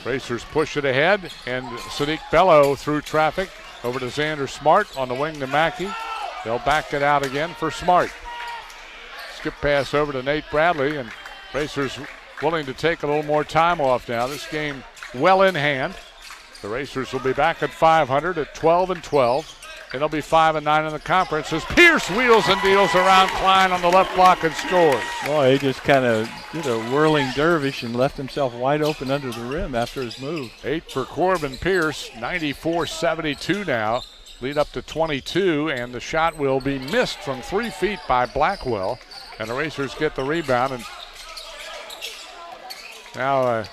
Racers push it ahead, and Sadiq Bello through traffic. Over to Xander Smart on the wing to Mackey. They'll back it out again for Smart. Skip pass over to Nate Bradley, and Racers willing to take a little more time off now. This game well in hand. The Racers will be back at 500 at 12-12. And they'll be 5-9 in the conference as Pierce wheels and deals around Klein on the left block and scores. Boy, he just kind of did a whirling dervish and left himself wide open under the rim after his move. 8 for Corbin Pierce, 94-72 now. Lead up to 22, and the shot will be missed from 3 feet by Blackwell. And the Racers get the rebound. And now a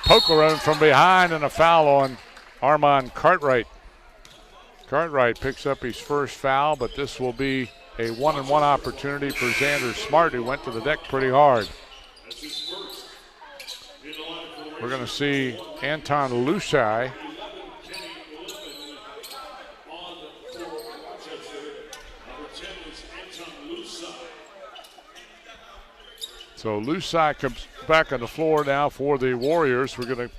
poke around from behind and a foul on Armand Cartwright. Cartwright picks up his first foul, but this will be a 1-and-1 opportunity for Xander Smart, who went to the deck pretty hard. We're going to see Anton Lusai. So Lusai comes back on the floor now for the Warriors. We're going to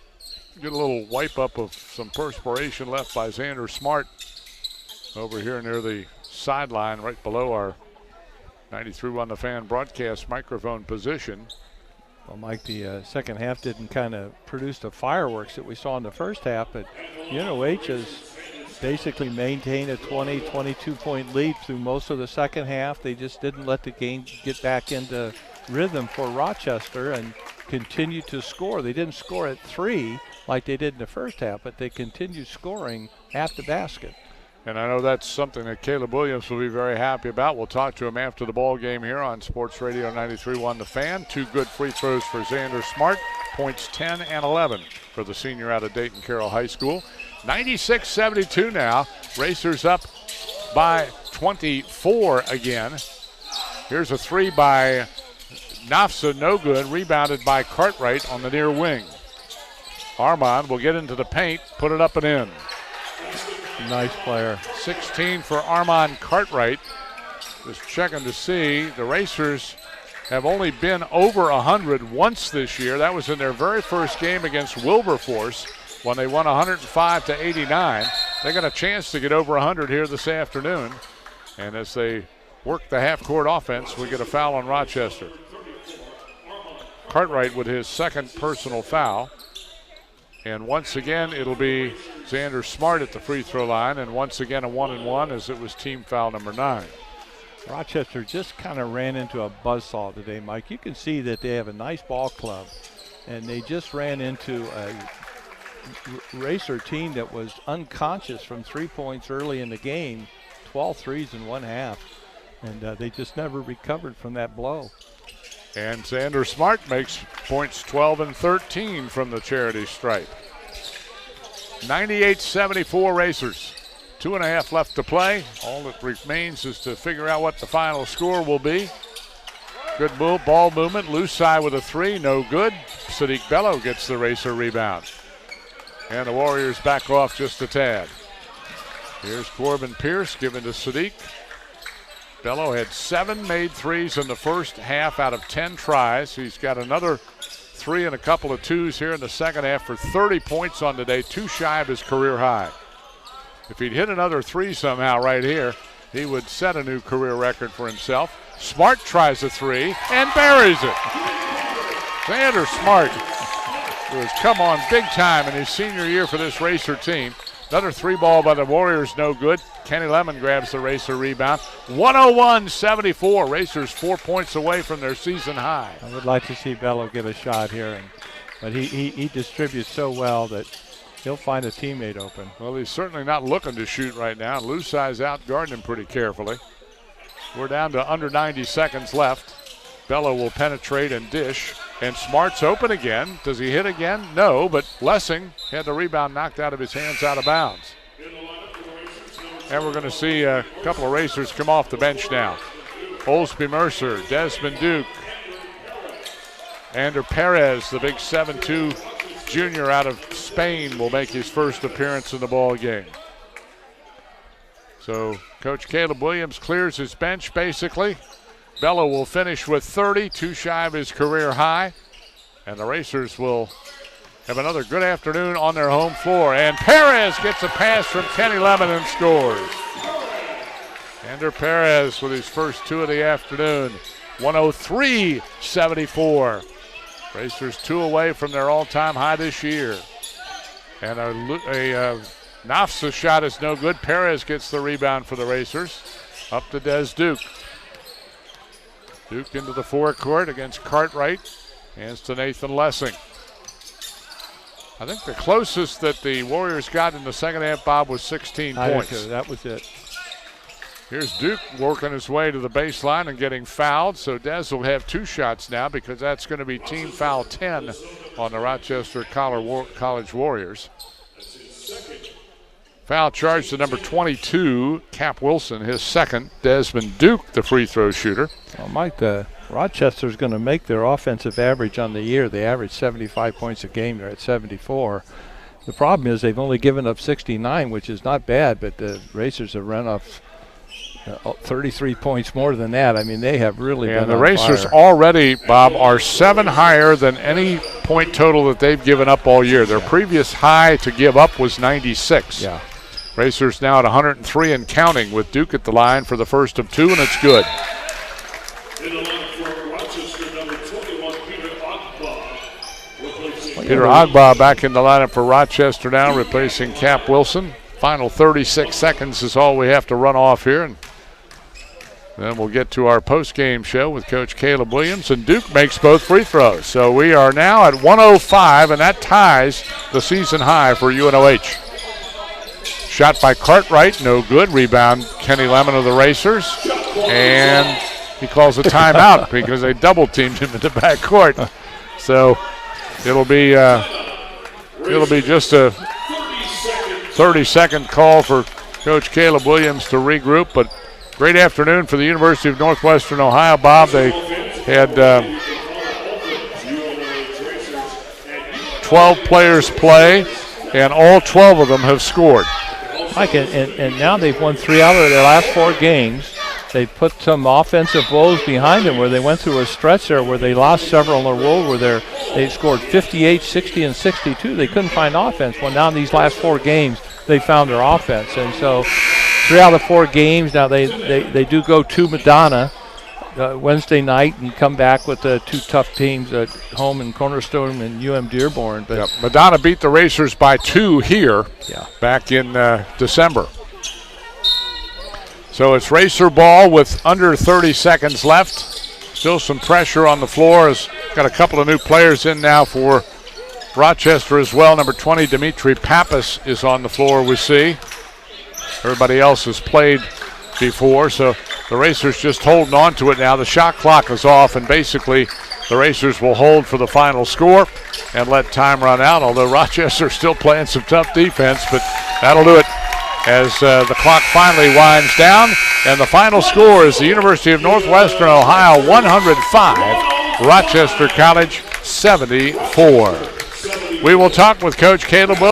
get a little wipe up of some perspiration left by Xander Smart over here near the sideline right below our 93.1 The Fan broadcast microphone position. Well, Mike, the second half didn't kind of produce the fireworks that we saw in the first half, but UNOH has basically maintained a 20, 22-point lead through most of the second half. They just didn't let the game get back into rhythm for Rochester and continue to score. They didn't score at 3 like they did in the first half, but they continued scoring at the basket. And I know that's something that Caleb Williams will be very happy about. We'll talk to him after the ball game here on Sports Radio 93.1 The Fan. 2 good free throws for Xander Smart. Points 10 and 11 for the senior out of Dayton Carroll High School. 96-72 now. Racers up by 24 again. Here's a three by Nafsa, no good. Rebounded by Cartwright on the near wing. Armand will get into the paint, put it up and in. Nice player. 16 for Armand Cartwright. Just checking to see, the Racers have only been over 100 once this year. That was in their very first game against Wilberforce when they won 105-89. They got a chance to get over 100 here this afternoon. And as they work the half-court offense, we get a foul on Rochester. Cartwright with his second personal foul. And once again, it'll be Xander Smart at the free throw line. And once again, a 1-and-1 as it was team foul number 9. Rochester just kind of ran into a buzzsaw today, Mike. You can see that they have a nice ball club, and they just ran into a Racer team that was unconscious from 3 points early in the game, 12 threes in one half, and they just never recovered from that blow. And Xander Smart makes points 12 and 13 from the charity stripe. 98-74 Racers. 2.5 left to play. All that remains is to figure out what the final score will be. Good ball movement. Loose side with a three, no good. Sadiq Bello gets the Racer rebound. And the Warriors back off just a tad. Here's Corbin Pierce given to Sadiq. Bello had 7 made threes in the first half out of 10 tries. He's got another 3 and a couple of 2s here in the second half for 30 points on today, 2 shy of his career high. If he'd hit another 3 somehow right here, he would set a new career record for himself. Smart tries a 3 and buries it. Xander Smart, who has come on big time in his senior year for this Racer team. Another 3 ball by the Warriors, no good. Kenny Lemon grabs the Racer rebound. 101-74. Racers 4 points away from their season high. I would like to see Bello get a shot here, but he distributes so well that he'll find a teammate open. Well, he's certainly not looking to shoot right now. Loose side's out guarding him pretty carefully. We're down to under 90 seconds left. Bello will penetrate and dish. And Smart's open again. Does he hit again? No, but Lessing had the rebound knocked out of his hands out of bounds. And we're going to see a couple of Racers come off the bench now. Olsby Mercer, Desmond Duke, Ander Perez, the big 7'2" junior out of Spain, will make his first appearance in the ball game. So Coach Caleb Williams clears his bench basically. Bello will finish with 30, 2 shy of his career high. And the Racers will have another good afternoon on their home floor. And Perez gets a pass from Kenny Lemon and scores. Ander Perez with his first 2 of the afternoon. 103-74. Racers 2 away from their all-time high this year. And a Nafsa shot is no good. Perez gets the rebound for the Racers. Up to Des Duke. Duke into the forecourt against Cartwright. Hands to Nathan Lessing. I think the closest that the Warriors got in the second half, Bob, was 16 points. That was it. Here's Duke working his way to the baseline and getting fouled. So Des will have 2 shots now because that's going to be team foul 10 on the Rochester College Warriors. Foul charge to number 22, Cap Wilson, his second. Desmond Duke, the free throw shooter. Well, Mike, Rochester's going to make their offensive average on the year. They average 75 points a game. They're at 74. The problem is they've only given up 69, which is not bad, but the Racers have run off 33 points more than that. I mean, they have really been on fire. And the Racers already, Bob, are 7 higher than any point total that they've given up all year. Their previous high to give up was 96. Yeah. Racers now at 103 and counting with Duke at the line for the first of 2, and it's good. Peter Agba back in the lineup for Rochester now, replacing Cap Wilson. Final 36 seconds is all we have to run off here, and then we'll get to our post-game show with Coach Caleb Williams, and Duke makes both free throws. So we are now at 105, and that ties the season high for UNOH. Shot by Cartwright, no good. Rebound, Kenny Lemon of the Racers. And he calls a timeout because they double-teamed him in the backcourt. So it'll be just a 30-second call for Coach Caleb Williams to regroup, but great afternoon for the University of Northwestern Ohio, Bob. They had 12 players play, and all 12 of them have scored. Mike, and now they've won 3 out of their last 4 games. They put some offensive woes behind them where they went through a stretch there where they lost several in a row where they scored 58, 60, and 62. They couldn't find offense. Well, now in these last 4 games, they found their offense. And so 3 out of 4 games, now they do go to Madonna Wednesday night and come back with the 2 tough teams at home in Cornerstone and UM Dearborn. But Madonna beat the Racers by 2 here back in December. So it's Racer ball with under 30 seconds left. Still some pressure on the floor. Has got a couple of new players in now for Rochester as well. Number 20, Dimitri Pappas, is on the floor, we see. Everybody else has played before, so the Racers just holding on to it now. The shot clock is off, and basically the Racers will hold for the final score and let time run out, although Rochester's still playing some tough defense, but that'll do it as the clock finally winds down, and the final score is the University of Northwestern Ohio 105, Rochester College 74. We will talk with Coach Caleb Williams.